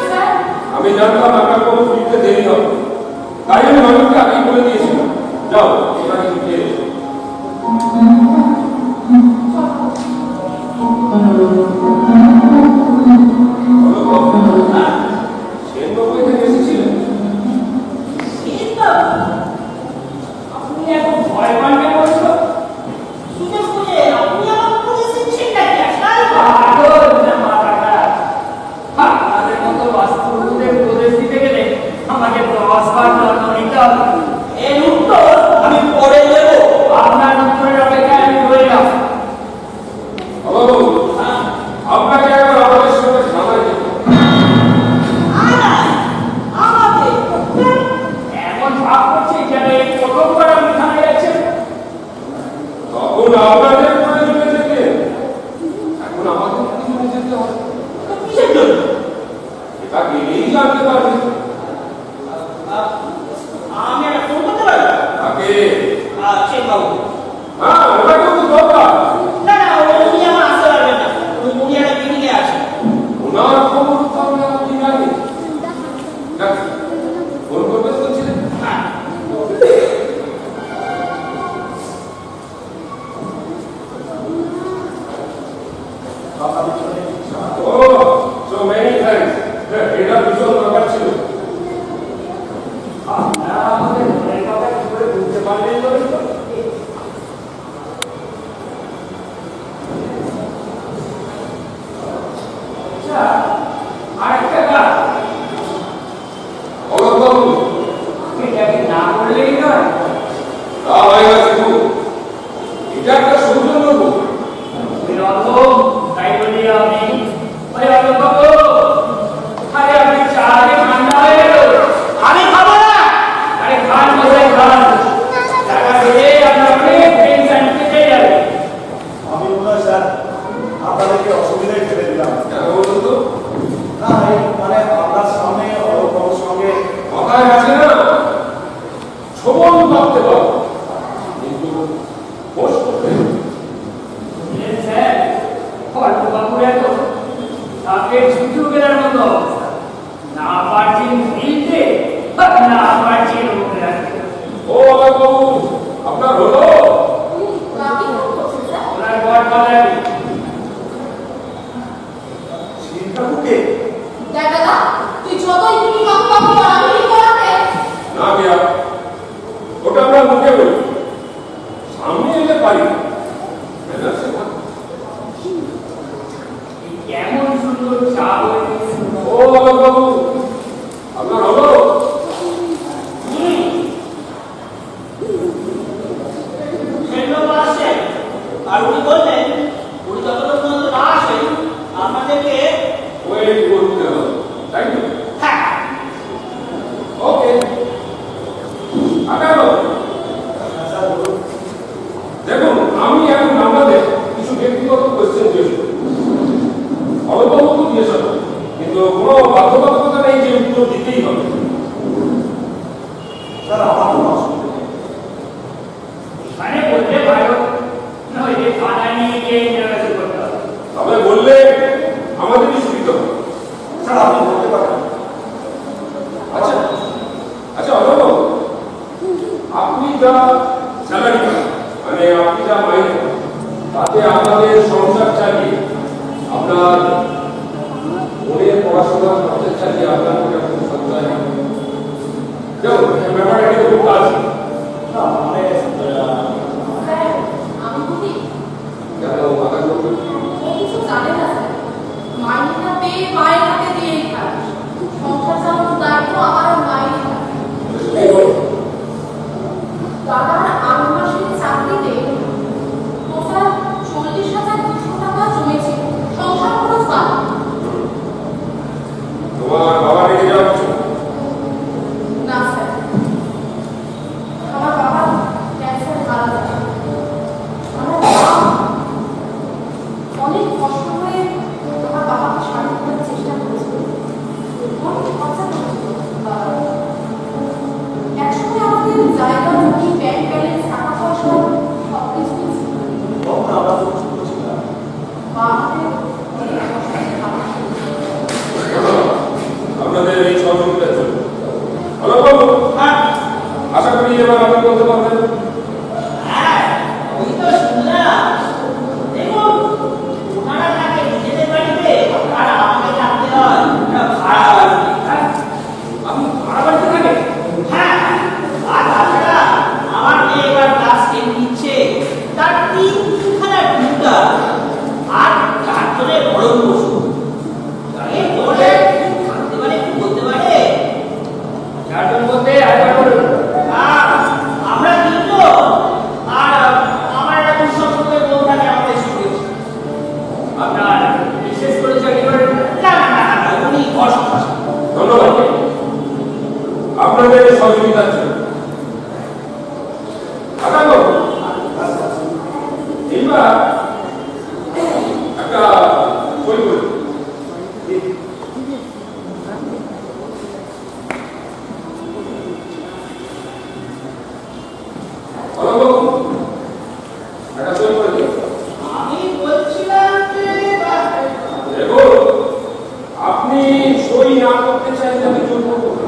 স্যার আমি জানতাম আপনার কোনো ফিরতে দেরি হবে তাই আমি মানুষকে আগেই বলে দিয়েছিলাম যাও এখানে কিছু খেয়ে এসো। সেনবাবু এখানে এসেছিলেন আপনি এখন ভয় পান কেন বলছো? সুযোগ বুঝে আপনি আমার পুলিশে ছিনতাই আসলেন। পাগল না মাথা খারাপ। আপনাদের মতো বাস্তুদের উপদেশ দিতে গেলে আমাকে 10 বার জন্ম নিতে হবে। এর উত্তর আমি পরে দেব। আপনার উত্তরের অপেক্ষায় আমি রইলাম। বাবু আপনাকে একবার আমাদের সঙ্গে থানায় যেতে হবে। এমন ভাব করছি যেন এই প্রথমবার আপনি থানায় যাচ্ছেন। তখন আপনাদের প্রয়োজনে যেতে এখন আমাদের প্রয়োজনে যেতে হবে তো কিসের জন্য? এটা গেলেই জানতে পারবে আমি একটা ফোন করতে পারি? তাকে চেন বাবু। হ্যাঁ ওটা কিন্তু দরকার না না উনি আমার আসতে পারবেন না। উনি একটা মিটিংয়ে আছেন। ওনার খবর তাহলে আপনি জানেন দেখ, ফোন করবেন বলছিলেন হ্যাঁ আপনাদের জন্য ও সো মেনি থ্যাঙ্কস এটা ভীষণ দরকার ছিল আপনারা আমাদের মনের কথা কি করে বুঝতে পারলেন বলুন তো? আচ্ছা, আরেকটা কাজ। বাবু এটাকে না করলেই নয়। তা হয়ে গেছে খুব এটা একটা সৌজন্য বোধ ওই রতন, তাই বলি আমি ওই রতন বাবু, আরে আপনি চা আগে ঠান্ডা হয়ে গেল। আমি খাবো না। আরে খান মশাই খান। টাকা দিলে আপনার অনেক টেনশন কেটে যাবে। আমি মনে হয় স্যার আপনাদেরকে অসুবিধায় ফেলে দিলাম কেন বলুন তো না এই মানে আপনার সামনে অলোকবাবুর সঙ্গে কথায় আছে না ছবল ভাবতে পারো কিন্তু বস করতে বুঝলেন স্যার, অল্প বাবুর এত তাকে ছুটু গেলার মতো অবস্থা। না পারছেন ফিরতে, না পারছেন ওকে রাখতে। ও বাবু আপনার হলো কাকে ফোন করছেন স্যার ওনার বর বলেন শিল্পাকুকে দেখ দাদা তুই যতই তুমি কাকু আমি করাবে না গিয়া ওটা আমরা মুখে বলি সামনে এলে পারি না মেজাজে না। কেমন সুন্দর চা হয়েছে। ও বাবু আপনার হলো সেগুলো আসছেন আর উনি বললেন উনি যতক্ষণ পর্যন্ত না আসেন আপনাদেরকে ওয়েট করতে হবে তাই তো হ্যাঁ ওকে আগানো স্যার বলুন দেখুন আমি এখন আপনাদের কিছু ব্যক্তিগত কোয়েশ্চেন জিজ্ঞেস করি অল্পবাবু তো জিজ্ঞেস হবে কিন্তু কোনো বাধ্যবাধকতা নেই যে উত্তর দিতেই হবে স্যার আমার কোনো অসুবিধা নেই মানে বলতে পারো না ওই যে খানা নিয়ে গিয়ে ইন্টারভিউ করতে হবে। তবে বললে আমাদেরই সুবিধা হবে স্যার আপনি বলতে পারেন আচ্ছা আচ্ছা অল্পবাবু আপনি যা স্যালারি পান মানে আপনি যা মাইনে পান তাতে আপনাদের সংসার চালিয়ে আপনার বোনের পড়াশোনার একটা সই করে দিন। আমি বলছিলাম যে দেখুন, আপনি সই না করতে চাইলে আমি জোর করবো না।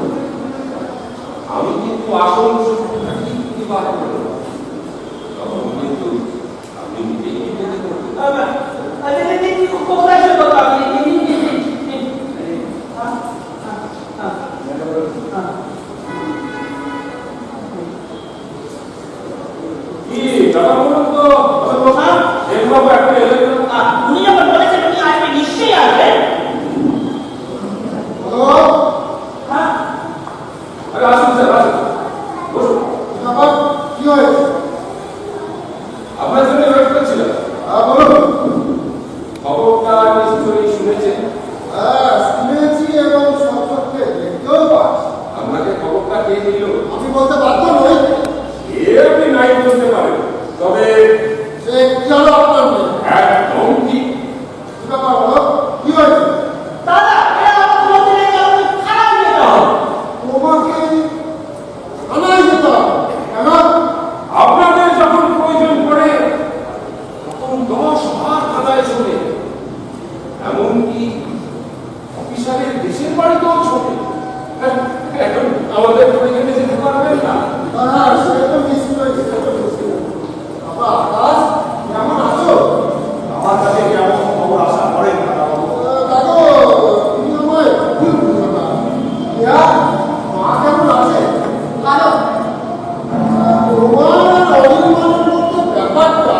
আমি কিন্তু আসল সত্যটা কি বার করবো, তখন কিন্তু আপনি নিজেই নিজেকে করবেন। কি দাদা বলুন তো, দেববাবু এখন এলেন না? উনি যখন বলেছেন উনি আসবে, নিশ্চয়ই আসবেন। হ্যালো, হ্যাঁ, আরে আসুন স্যার, আসুন, বসুন। কি ব্যাপার? কি হয়েছে? আপনার জন্য ওয়েট করছিলাম। হ্যাঁ, বলুন। খবরটা নিশ্চয়ই শুনেছেন। হ্যাঁ, শুনেছি এবং সচক্ষে দেখতেও পাচ্ছি। আপনাকে খবরটা কে দিল? আমি বলতে বাধ্য নই। এ আপনি নাই বলতে পারেন, তবে সে কি হলো আপনার মেয়ে? একদম ঠিক। কি ব্যাপার বলো? কি হয়েছে? দাদা এরা আমার বলতে নেই, আমাকে খারাপ যেতে হবে। তোমাকে থানায় যেতে হবে। কেন? আপনাদের যখন প্রয়োজন পড়ে তখন 10 বার থানায় চলে, এমনকি অফিসারের দেশের বাড়িতেও ছোটে। এখন আমাদের প্রয়োজনে যেতে পারবেন না। হ্যাঁ, সে তো নিশ্চয়ই, সে তো নিশ্চয়ই। বাবা, আকাশ, কেমন আছো? আমার কাছে কেমন খবর আশা করেন দাদাবাবু? দাদু, তুমি আমায় ভুল বুঝো না। ইয়া, মা কেমন আছে? ভালো। তোমার আর অভিমানের মধ্যে ব্যাপারটা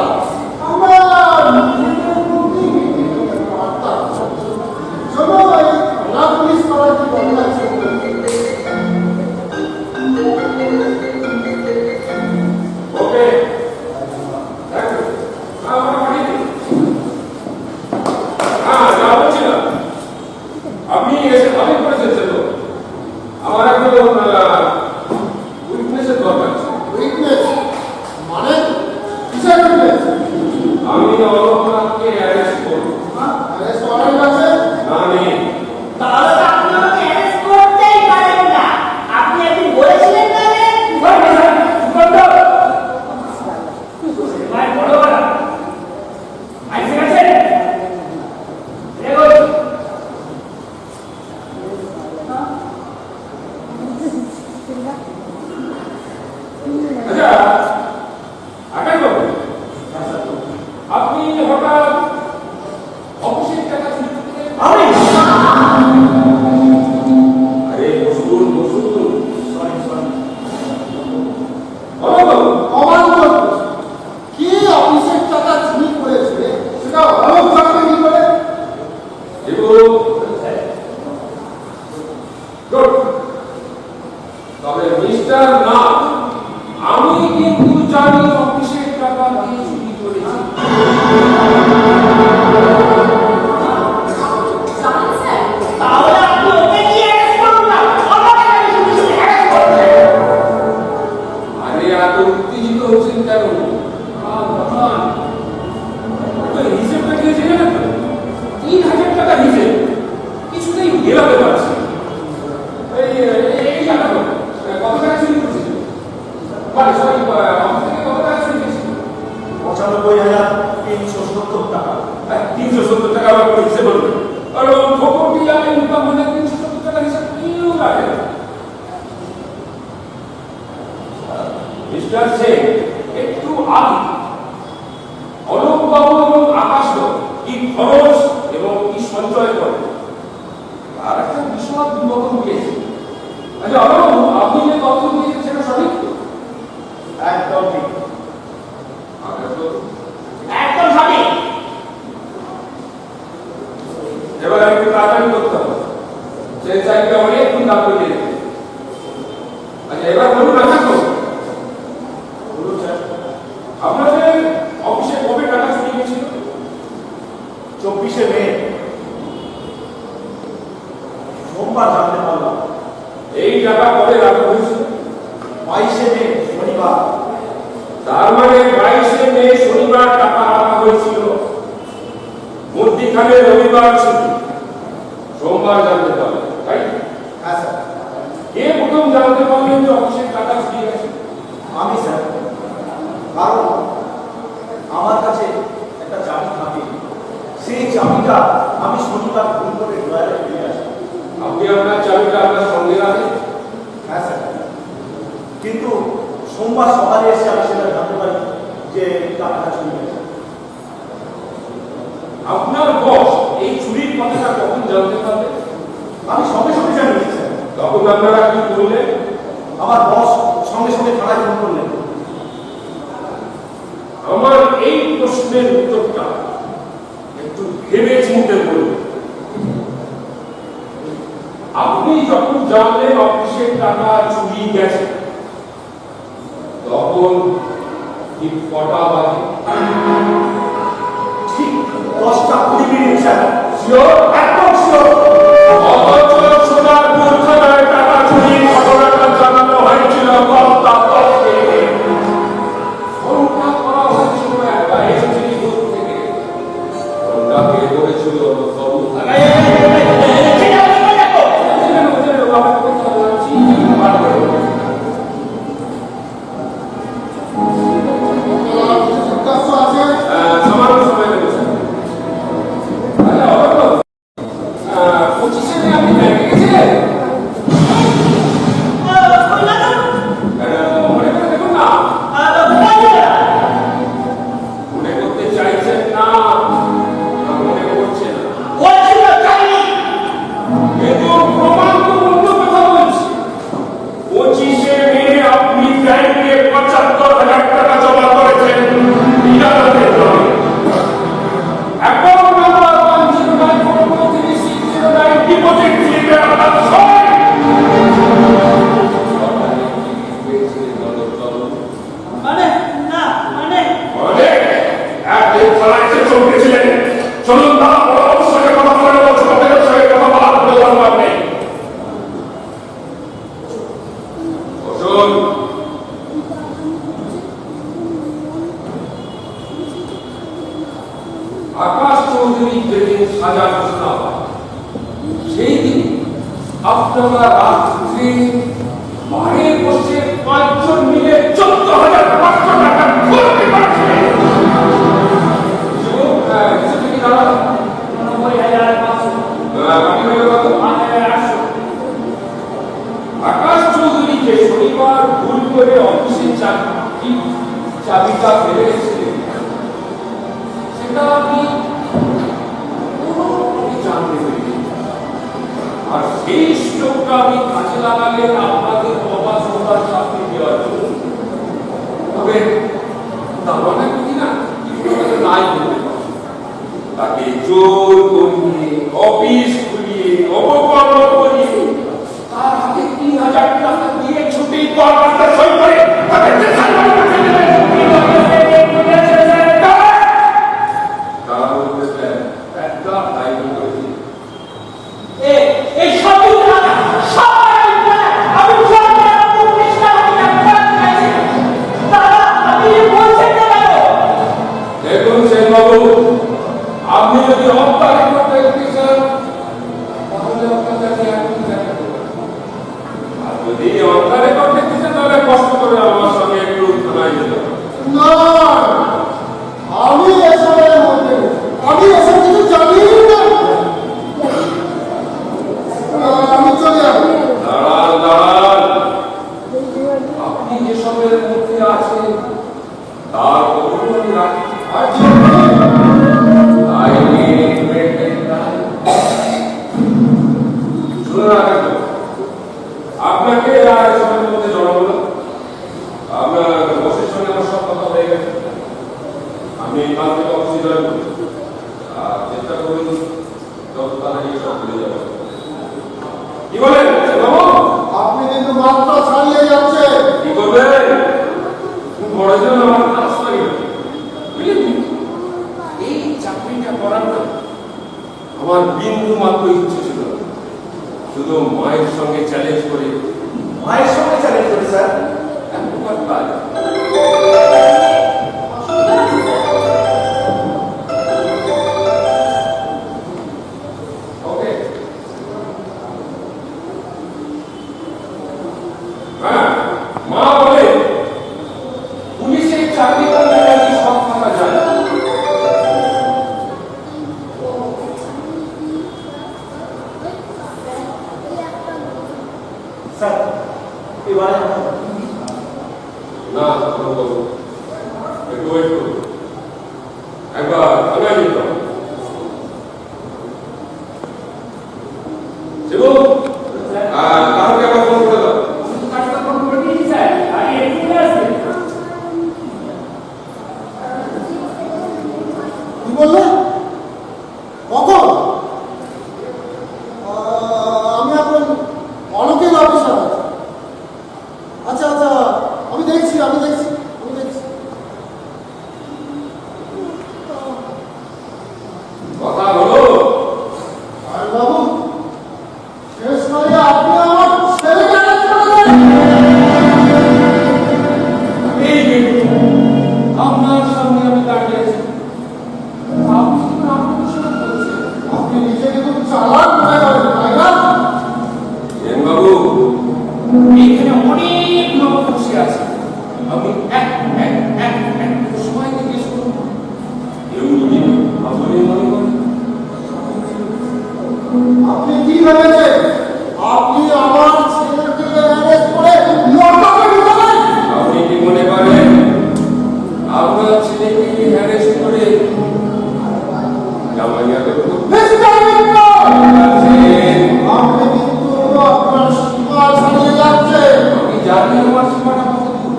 আমার নিজেদের মধ্যেই মিটে পারতাম। শোনো, এই থানা পুলিশ করার কি দরকার আছে? ওকে, থ্যাংক ইউ। আমরা পাঠিয়ে দিন। হ্যাঁ, যা বলছিলাম, আপনি এসে ভালোই করেছেন স্যার। আমার একজন উইটনেসের দরকার আছে। উইটনেস? মানে কিসের উইটনেস? আমি অলোকনাথকে অ্যারেস্ট করব। অ্যারেস্ট ওয়ারেন্ট আছে? না নেই। তাহলে তো আপনি আমাকে অ্যারেস্ট করতেই পারেন না। আপনি একদিন বলেছিলেন না যে ভাই বড় বড় আইসে গেছে দেখো। আচ্ছা, আকাশ বাবু, আপনি হঠাৎ অফিসের টাকা চুরি করতে? আমি আরে বসুন বসুন। সরি সরি বলো বাবু। অবান্তর। কি অফিসের টাকা চুরি করেছে সেটা অলোক জানবে কি করে? দেখুন, গুড। তবে মিস্টার না, আমি কিন্তু জানি অফিসের টাকা দিয়ে চুরি করেছি। জানেন স্যার? তাহলে আপনি ওকে কি অ্যারেস্ট করুন না, আমাকে কেন শুধু শুধু অ্যারেস্ট করছেন? আরে এত উত্তেজিত হচ্ছেন কেন? ভগবান, হিসেবটা কি জানেন তো? 3000 টাকা হিসেব কিছুতেই মেলাতে পারছি না। এই টাকা কত টাকা চুরি করছিল? মানে সরি, অফিস থেকে কত টাকা চুরি করেছিল? 95,370 টাকা। 370 টাকা আমার করে হিসেব বলবে। আর খবরটি আমি ইনকাম মানে 370 টাকা হিসাব কেউ রাখে না। মিস্টার সেন, একটু আগে অলোকবাবু এবং আকাশবাবু কি খরচ এবং কি সঞ্চয় করে তার একটা বিশদ বিবরণ দিয়েছে। আচ্ছা অলোকবাবু, আপনি যে তথ্য দিয়েছেন সেটা সঠিক তো? একদম ঠিক। আকাশবাবু, একদম সঠিক। এবার একটু তাড়াতাড়ি করতে হবে, সেই চাইতে অনেকক্ষণ দাম করে দিয়েছে। আচ্ছা এবার বলুন আকাশবাবু, বলুন স্যার। আপনাদের অফিসে কবে টাকা চুরি গেছিল? 24শে মে সোমবার জানতে পারলাম। এই টাকা কবে রাখা হয়েছিল? 22শে মে শনিবার। তার মানে 22শে মে শনিবার টাকা রাখা হয়েছিল, মধ্যিখানে রবিবার ছুটি, সোমবার জানতে পারলেন, তাই? হ্যাঁ স্যার। কে প্রথম জানতে পারলেন যে অফিসের টাকা চুরি গেছে? আমি স্যার। কারণ আমার কাছে একটা চাবি থাকে, সেই চাবিটা আমি শনিবার ভুল করে ড্রয়ারে ফেলে আসি। আপনি আপনার চাবিটা আপনার সঙ্গে রাখেন? হ্যাঁ স্যার, কিন্তু সোমবার সকালে এসে আমি সেটা জানতে পারি যে টাকাটা চুরি গেছে। আপনার বস এই চুরির কথাটা কখন জানতে পারবে? আমি সঙ্গে সঙ্গে জানিয়েছি স্যার। তখন আপনারা কি করলেন? আমার বস সঙ্গে সঙ্গে থানায় ফোন করলেন। আমার এই প্রশ্নের উত্তরটা একটু ভেবে চিন্তে বলুন। আপনি যখন জানলেন অফিসের টাকা চুরি গেছে, তখন ঠিক কটা বাজে? ঠিক 10:20 স্যার। শিওর? একদম শিওর। অথচ সোনারপুর থানায় টাকা চুরির ঘটনাটা জানানো হয়েছিল কর্তাকে। ফোনটা করা হয়েছিল একটা এসটিডি বুথ থেকে। ফোনটা কে করেছিল? বাবু জিজ্ঞাসা আছে? সামান্য সময় দেবো স্যার। আচ্ছা, অবশ্য 25-এ মে আপনি ব্যাংকে গেছিলেন? মনে করে দেখুন না। মনে করতে চাইছেন না, মনে করছেন না, কিন্তু প্রমাণ তো অন্য কথা বলছি। 25-এ মে আপনি ব্যাংকে 75,000 টাকা জমা করেছেন ইজারাতের নামে। অ্যাকাউন্ট নাম্বার 109436009 ডিপোজিট স্লিপে আপনার সই। অনেক একদিন থানায় চলতেছিলেন। চলুন না, ওর সঙ্গে কথা বলে নেবো, ছোটদের সঙ্গে কথা বলার কোনো দরকার নেই। বসুন। আকাশ চৌধুরী যেদিন সাজা ঘোষণা হয়, সেই দিন আপনারা রাত্রে বাড়ি বসে 5 জন মিলে 14,500 টাকা করতে পারছিলেন। কিছু কি দাঁড়ালো? আকাশ চৌধুরী যে শনিবার ভুল করে অফিসের চাবিটা ফেলে গেছিলেন, সেটা আপনি কোনোভাবে জানতে পেরেছি। আর সেই সুযোগটা আমি কাজে লাগালেন আপনাদের অবাধ্যতার শাস্তি দেওয়ার জন্য। তবে তার মানে কি না, নাই বলতে পারি। তাকে জোর করিয়ে অফিস খুলিয়ে অবকর্ম করিয়ে তার হাতে 3,000 টাকা দিয়ে ছুটি দরখাস্ত সই করে তাকে জেলখানায় পাঠিয়ে দেবেন। তারা বলতেছেন একটা দায়িত্ব করেছি। দেখুন সেনবাবু, আপনি যদি হত্যা রিপোর্ট দেখতে চান তাহলে আপনাকে এখন দেখা করবেন। আর যদি হত্যা রিপোর্ট দেখতে চান তাহলে কষ্ট করে আমার সঙ্গে একটু থানায় যেতে হবে। না, আমি এসবের মধ্যে নেই। আমি এসব কিছু জানি না। আমি চলে যাব। দাঁড়ান দাঁড়ান, আপনি যেসবের মধ্যে আছেন তার কখনো আমি রাখি আপনাকে আর এসবের মধ্যে জড়াবো না। আপনার বসের সঙ্গে আমার সব কথা হয়ে গেছে। আমি কাল থেকে অফিসে জয়েন করি। আর চেষ্টা করুন যত তাড়াতাড়ি সব ভুলে যাবো। কি বলেন বাবু? আপনি কিন্তু মাত্রা ছাড়িয়ে যাচ্ছে। কি করবেন? বড় জন আমার কাজ লাগে বুঝলি, এই চাকরিটা করার না আমার বিন্দু মাত্র ইচ্ছে ছিল না। শুধু মায়ের সঙ্গে চ্যালেঞ্জ করে মায়ের সঙ্গে চ্যালেঞ্জ করি স্যার। এক প্রকার কাজ। ওকে, হ্যাঁ, মা বলে পুলিশের চাকরি ওয়েট করুন, একবার থানায় যেতে হবে। শিবু, কাউকে আবার ফোন করে দাও। কাজটা কোন করে দিয়েছি স্যার, আর একটু চলে আসবে। কি বললে? কখন? আমি এখন অনেকের অফিসার আছি। আচ্ছা আচ্ছা, আমি দেখছি। কথা হলো আর বাবু, শেষ করে আপনি আমার ছেলেকে arrest করেছেন। এই কিন্তু আপনার সামনে আমি দাঁড়িয়ে আছি, আপনি কি আমার সাথে বলছেন? আপনি নিজেকে খুব চালাক মনে করেন, তাই না? বাবু, এখানে অনেক লোক বসে আছে, আপনি এক সময় জিজ্ঞেস করুন। কেউ যদি আপনি মনে করেন আপনি কি ভেবেছেন আপনি আমার ছেলেকে arrest করে লকআপে ঢুকাবেন? আপনি কি মনে করেন আপনার ছেলেকে হ্যারেস্ট করে জামাইয়া করতে মিস্টার মিত্তল, আছেন? আপনি কিন্তু আপনার সীমা ছাড়িয়ে যাচ্ছেন। আমি জানি আমার সীমাটা কত দূর।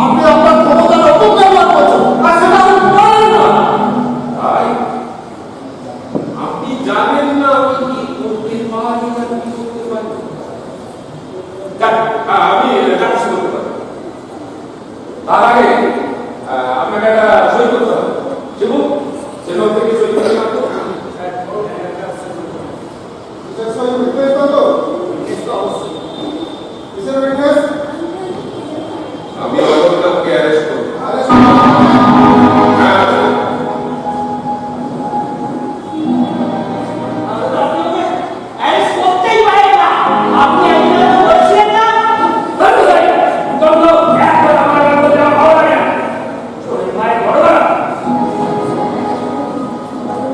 আপনি আপনার ক্ষমতার অপব্যবহার করছেন, আর সেটা আপনি পারেন না। তাই আপনি জানেন না আমি কি করতে পারি না কি করতে পারি। আমি যাচ্ছি করতে পারি। তার আগে আপনাকে একটা সই করতে হবে। শিবু, সেটা থেকে সই করতে পারতো। কিসের সই witness কত? কিসের witness? আমি অযোধ্যাকে অ্যারেস্ট করব। আরে হ্যাঁ, অ্যারেস্ট করতেই পারে না, আপনি একজন বলছিলেন না? ধরো ভাই, তোমরা একবার আমার কাছে যাওয়া ভালো লাগে না। চোরের মায়ের বড় বড়।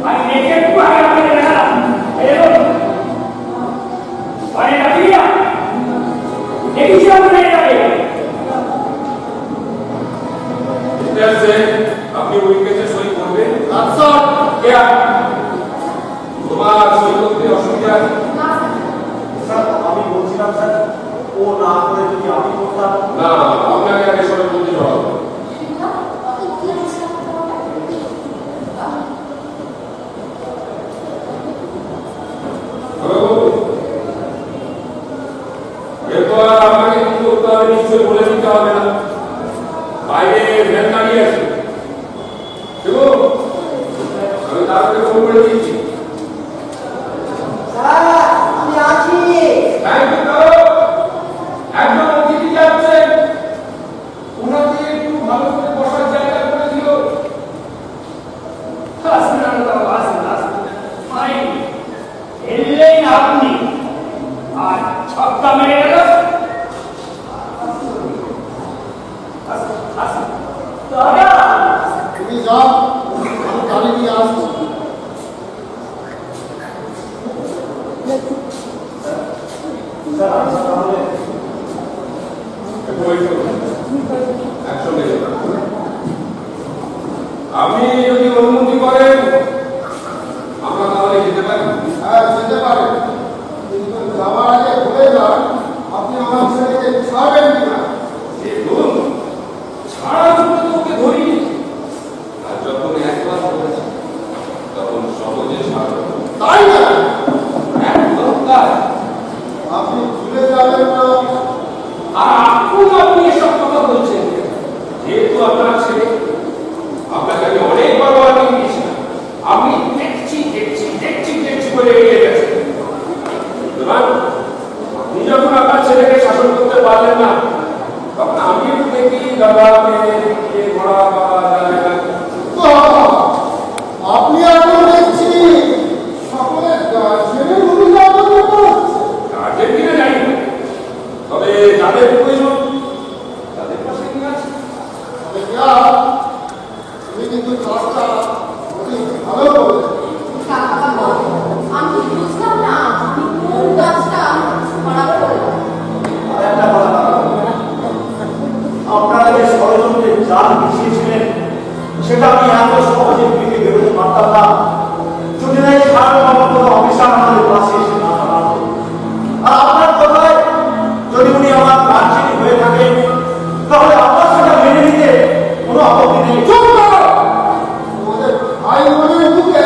আমি দেখে একটু আগে আপনাকে দেখালাম। এই দেখুন। অনেক আপিয়া। দেখেছি আপনার এটাকে। ঠিক আছে, আপনি ওই কেসে সই করবেন। আচ্ছা, क्या তোমার সই করতে অসুবিধা আছে? স্যার আমি বলছিলাম স্যার, ও না করে যদি আমি করতাম। না, আপনাকে আগে সই করতে হবে। হ্যালো, এরপর আপনাকে কি করতে হবে নিশ্চয়ই বলে দিতে হবে না। বাইরে ভ্যান দাঁড়িয়ে আছে। শিবু, আমি তাড়াতাড়ি ফোন করে দিয়েছি। আমি আছি। থ্যাংক ইউ দাদা। একজন অতিথি যাচ্ছেন, ওনাকে একটু ভালো করে বসার জায়গা করে দিও। আসুন আল্লাহ, আসুন। ফাইন। এলেই আপনি। আর ছক্কা মেরে গেল। আসুন। দাদা। তুমি যাও, আমি গাড়ি নিয়ে আসছি। স্যার আচ্ছা তাহলে একটু wait করুন। একসঙ্গে যেতে হবে। আপনি যদি অনুমতি করেন আমরা তাহলে যেতে পারি। হ্যাঁ, যেতে পারেন, কিন্তু যাওয়ার আগে বলে যান আপনি আমার ছেলেকে ছাড়বেন কিনা। দেখুন, ছাড়ার জন্য তো ওকে ধরিনি। আর যখন একবার ধরেছি তখন সহজে ছাড়ব না। তাই না? একদম তাই। আপনি ভুলে যাবেন না। আর আপনি এসব কথা বলছেন কেন? যেহেতু আপনার ছেলে, আপনাকে আমি অনেকবার ওয়ার্নিং দিয়েছিলাম, আপনি দেখছি করে এগিয়ে গেছেন। সুতরাং আপনি যখন আপনার ছেলেকে শাসন করতে পারলেন না, তখন আমি একটু দেখি দাদা মেয়ে ঘোড়া বাবা যাবে না। আপনি এখন দেখছি সকলের গার্জেনের ভূমিকা পালন করছেন। কাজের দিনে জানি না, তবে যাদের প্রয়োজন তাদের পাশে কি আছে। তবে যা, তুমি কিন্তু কাজটা অতি ভালো করেছেন। আমি বুঝলাম না আমি কোন কাজটা খারাপ করলাম। আর একটা কথা, আপনারা যে ষড়যন্ত্রে জাল বিছিয়ে সেটা আমি এত সহজে ভেঙে বেরোতে পারতাম না যদি না এই সার্বভৌম কোনো অফিসার আমাদের পাশে এসে না দাঁড়াতো। আর আপনার কথায় যদি উনি আমার গার্জিয়ান হয়ে থাকেন তাহলে আপনার সেটা মেনে নিতে কোনো আপত্তি নেই। চুপ করো! তোমাদের ভাই বোনের মুখে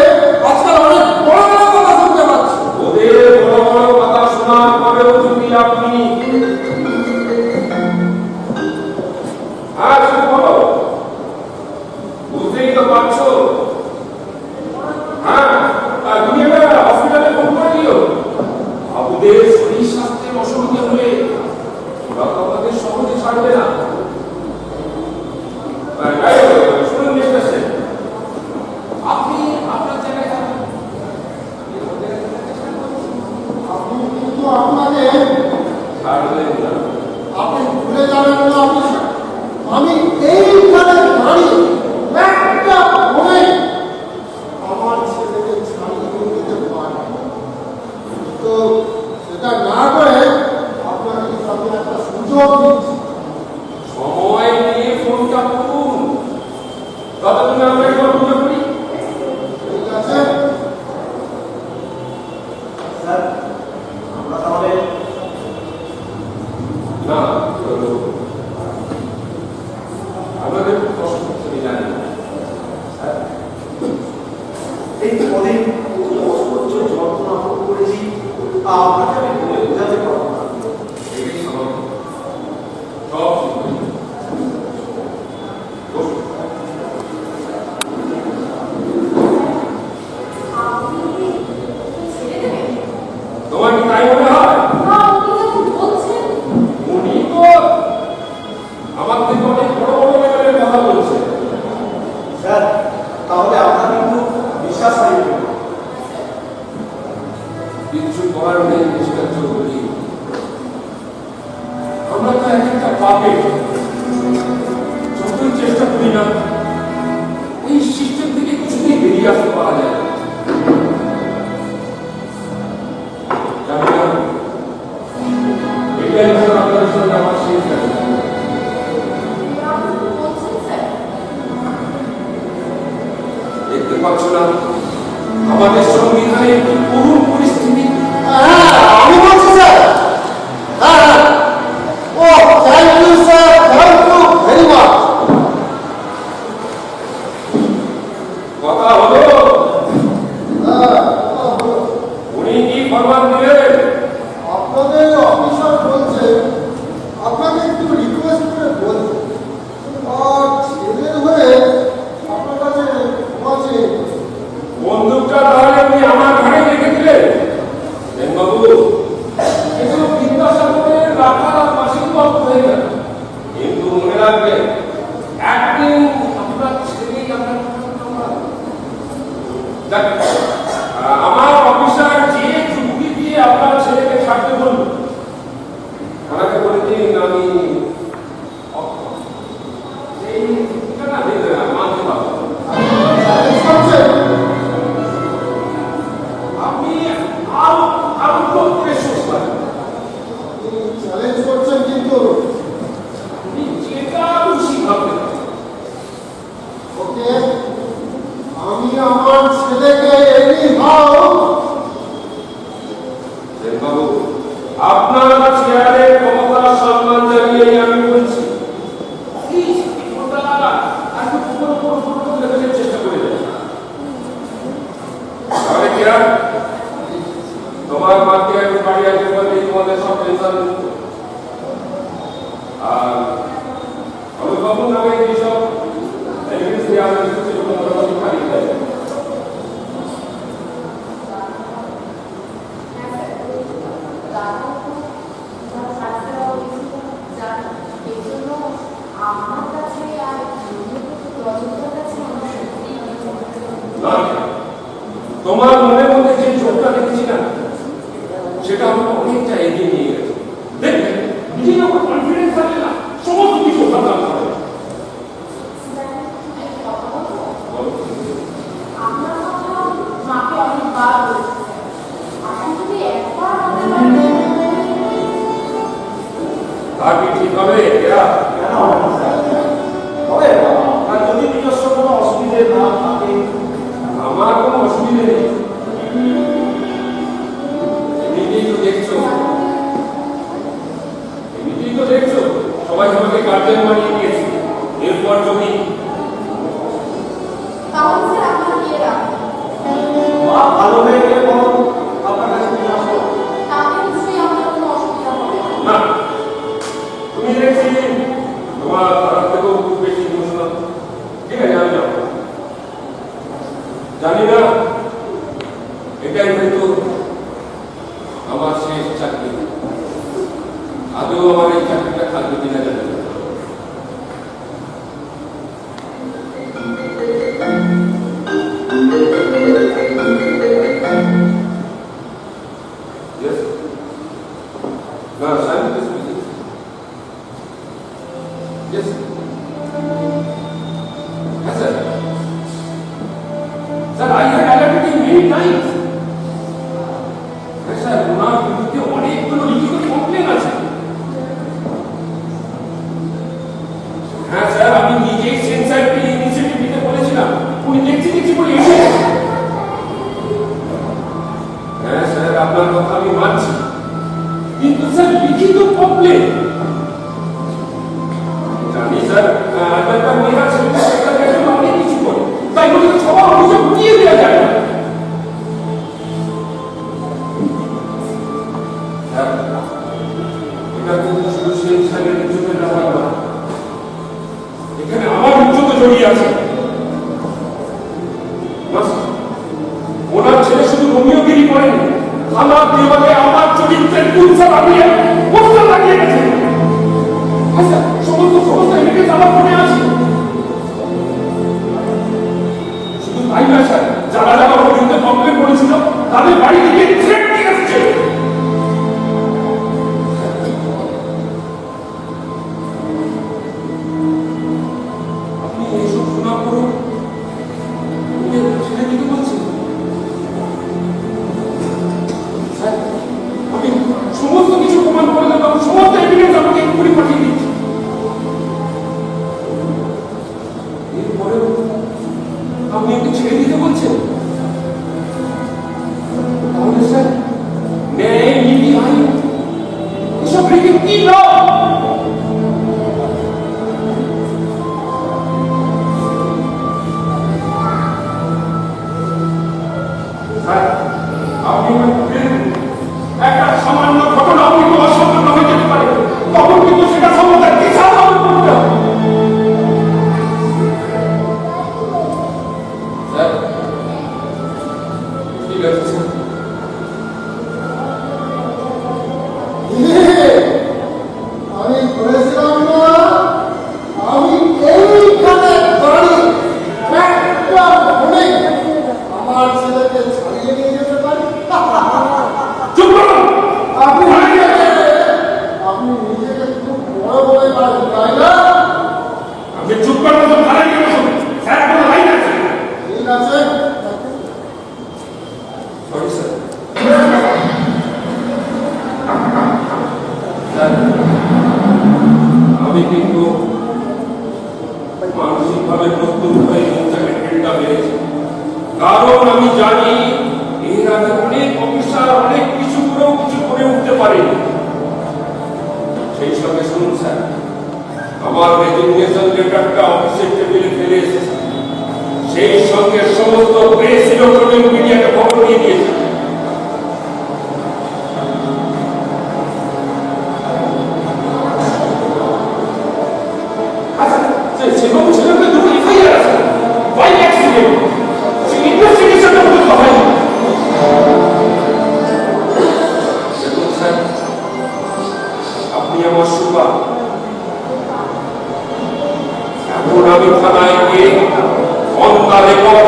আজকাল অনেক বড় বড় কথা শুনতে পাচ্ছি। ওদের বড় বড় কথা শোনার পরেও যদি আপনি শুধু বলো, বুঝতেই তো পারছো। তুমি এবার হসপিটালে ফোন করে দিও। বাবুদের শরীর স্বাস্থ্যের অসুবিধা হলে ওরা তো আমাদের সহজে ছাড়বে না। শুনুন মিস্টার সেন, আপনি আপনার জায়গায় থাকুন। আপনি কিন্তু আপনাকে ছাড়বেন না। আপনি ভুলে যাবেন না অফিসার, আমি এইখানে দাঁড়িয়ে একটা ফোনে আমার ছেলেকে ছাড়িয়ে দিতে পারি। তো সেটা না করে আপনাকে আমি একটা সুযোগ দিচ্ছি। সময় নিয়ে ফোনটা করুন, ততক্ষণে আমরা একবার পুজো করি। ঠিক আছে? স্যার আমরা তাহলে না, আপনাদের কষ্ট করতে জানি না। এই কদিন অসহ্য যন্ত্রণা ভোগ করেছি আপনাকে আমি বলে বোঝাতে পারবো না। এটাই স্বাভাবিক। সব ঠিক হয়ে যাবে। বসুন। তোমার কি তাই মনে হয়? উনি তো আমার থেকে অনেক বড় বড় লেভেলের কথা বলছে। স্যার তাহলে আপনার কিন্তু বিশ্বাস হারিয়ে গেল। কিচ্ছু করার নেই মিস্টার চৌধুরী। আমরা তো এক একটা পাপে যতই চেষ্টা করি না এই সিস্টেম থেকে কিছুতেই বেরিয়ে আসতে পারা যায় না। জানি না এটাই হয়তো আপনাদের সঙ্গে আমার শেষ দেখা। দেখতে পাচ্ছ না আমাদের সংবিধানে একটি করুণ পরিস্থিতি। আমি বলছি স্যার। ও thank you sir, thank you very much. কথা হলো উনি কি ফরমান দিলেন? আপনাদের অফিসার বলছে আপনাকে একটু রিকোয়েস্ট করে বলতে, আর ছেলের হয়ে আপনার কাছে ক্ষমা চেয়ে নিতে। বন্দুকটা তাহলে উনি আমার ঘাড়ে রেখে দিলেন? বাবু এসব বিদ্যাসাগরের রাখার বাসিন্দ হয়ে গেল, কিন্তু মনে রাখবেন একদিন আপনার ছেলেই আপনার আমার অফিসার যে যুক্তি দিয়ে আপনার ছেলেকে ছাড়তে বলল ওনাকে বলে দিন আমি এই যুক্তিটা না দিতে না মানতে পারবো না। আপনি আরো আরো প্রেশাস করেন। চ্যালেঞ্জ করছেন কিন্তু আপনি যেটা খুশি ভাববেন। ওকে, আমি আমার ছেলেকে এনিহাউ বাবু আপনার চেয়ারের ক্ষমতা সম্মান জানিয়ে আমি বলছি চেষ্টা করে দেয়। তাহলে কি আর তোমার মাকে আমি বাড়ি আসতে পারি, তোমাদের সব টেনশন মুক্ত। আর অভিভাবক নামে যেসব এভিডেন্স দেওয়া হয়েছে সেগুলো মোটামুটি খালি হয়ে যায়। তোমার মনের মধ্যে যে চোখটা দেখেছি না সেটা আমাকে অনেকটা এগিয়ে নিয়ে গেছে। দেখবেন নিজের যখন কনফিডেন্স থাকে না সমস্ত কিছু ভাবনা করে। তা কি ঠিক হবে? কেন হবে না স্যার? হবে। আর যদি নিজস্ব কোনো জানি না এটাই হয়তো আমার শেষ চাকরি। আদৌ আমার এই চাকরিটা থাকবে কিনা জানি না। Yes. No, Simon is speaking. Yes. Yes, sir. Sir, I had alerted him many times. Yes, sir. ওনার বিরুদ্ধে অনেকগুলো লিখিত কমপ্লেন আছে। হ্যাঁ স্যার, আমি নিজেই সেন্সারকে ইনিশিয়েটিভ নিতে বলেছিলাম। উনি দেখছি করে এসেছেন। হ্যাঁ স্যার, আপনার কথা আমি মানছি, কিন্তু স্যার লিখিত কমপ্লেন জানি স্যার, একটা মেয়েরা ছেলেটা সেটার জন্য অনেক কিছু করে, তাই বলে সবার অভিযোগ উঠিয়ে দেওয়া যায় না। স্যার, এটা কিন্তু শুধু সেন্সারের ইজ্জতের ব্যাপার না, এখানে আমার ইজ্জত জড়িয়ে আছে। ওনার ছেলে শুধু রোমিওগিরি করেনি, আমার দেওয়ালে আমার চরিত্রের কুৎসা লাগিয়ে পোস্টার লাগিয়ে গেছে। আচ্ছা, সমস্ত এভিডেন্স আমার মনে আছে। শুধু তাই না স্যার, যারা যারা ওর বিরুদ্ধে কমপ্লেন করেছিল তাদের বাড়ি থেকে থ্রেট নিয়ে এসেছে। আপনি এইসব শোনার পরও ছেড়ে দিতে বলছেন? আমি সমস্ত কিছু প্রমাণ করে দেবো, সমস্ত এভিডেন্স আমাকে এক্ষুনি পাঠিয়ে দিচ্ছি। এরপরেও আপনি ওকে ছেড়ে দিতে বলছেন? তাহলে স্যার, ন্যায়, নীতি, আইন এসব রেখে কি লাভ? আপনি একটা সামান্য ঘটনা কিন্তু অসম্পূর্ণ হয়ে যেতে পারে, তখন কিন্তু সেটা সম্বন্ধে বিশাল করতে হবে। ঠিক আছে স্যার। আমি বলেছিলাম না, আমি এইখানে দাঁড়িয়ে একটা ফোনে আমার ছেলেকে ছাড়িয়ে নিয়ে যেতে পারি। চুপ করুন। আপনি নিজেকে খুব বড় বলে পারেন, তাই না? আপনি চুপ করবেন তো ভালো কি হবে? স্যার, কোনো লাইন আছে? ঠিক আছে। Sorry sir. স্যার, আমি কিন্তু মানসিকভাবে প্রস্তুত হয়ে মৌচাকে ঢিলটা মেরেছি, কারণ আমি জানি এর আগে অনেক অফিসার অনেক কিছু করেও কিছু করে উঠতে পারেনি। সেই সঙ্গে শুনুন স্যার, আমার রেজিগনেশন লেটারটা অফিসের টেবিলে ফেলে এসেছে, সেই সঙ্গে সমস্ত প্রেস ইলেকট্রনিক মিডিয়াকে খবর দিয়ে দিয়েছে। সেরকম ছেলেকে দুটো এফআইআর আছে, বাইক অ্যাক্সিডেন্ট, সেই ইনভেস্টিগেশনটা করতে হয়। আপনি আমার সুপা, এখন আমি থানায় গিয়ে অন দ্য রেকর্ড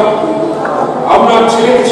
আপনার ছেলেকে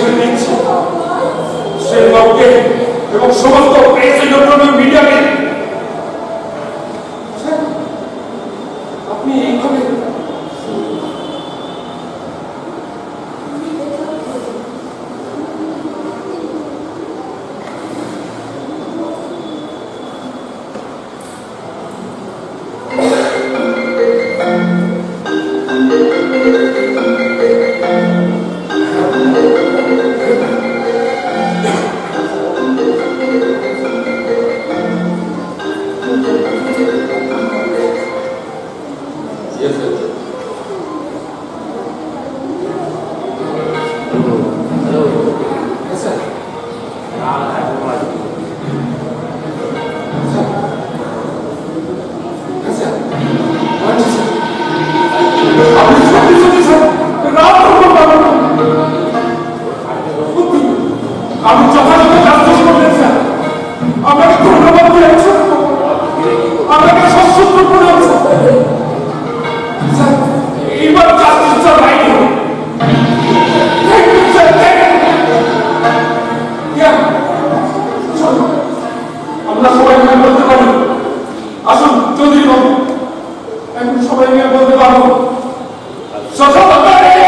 শ্বশুর বাড়ি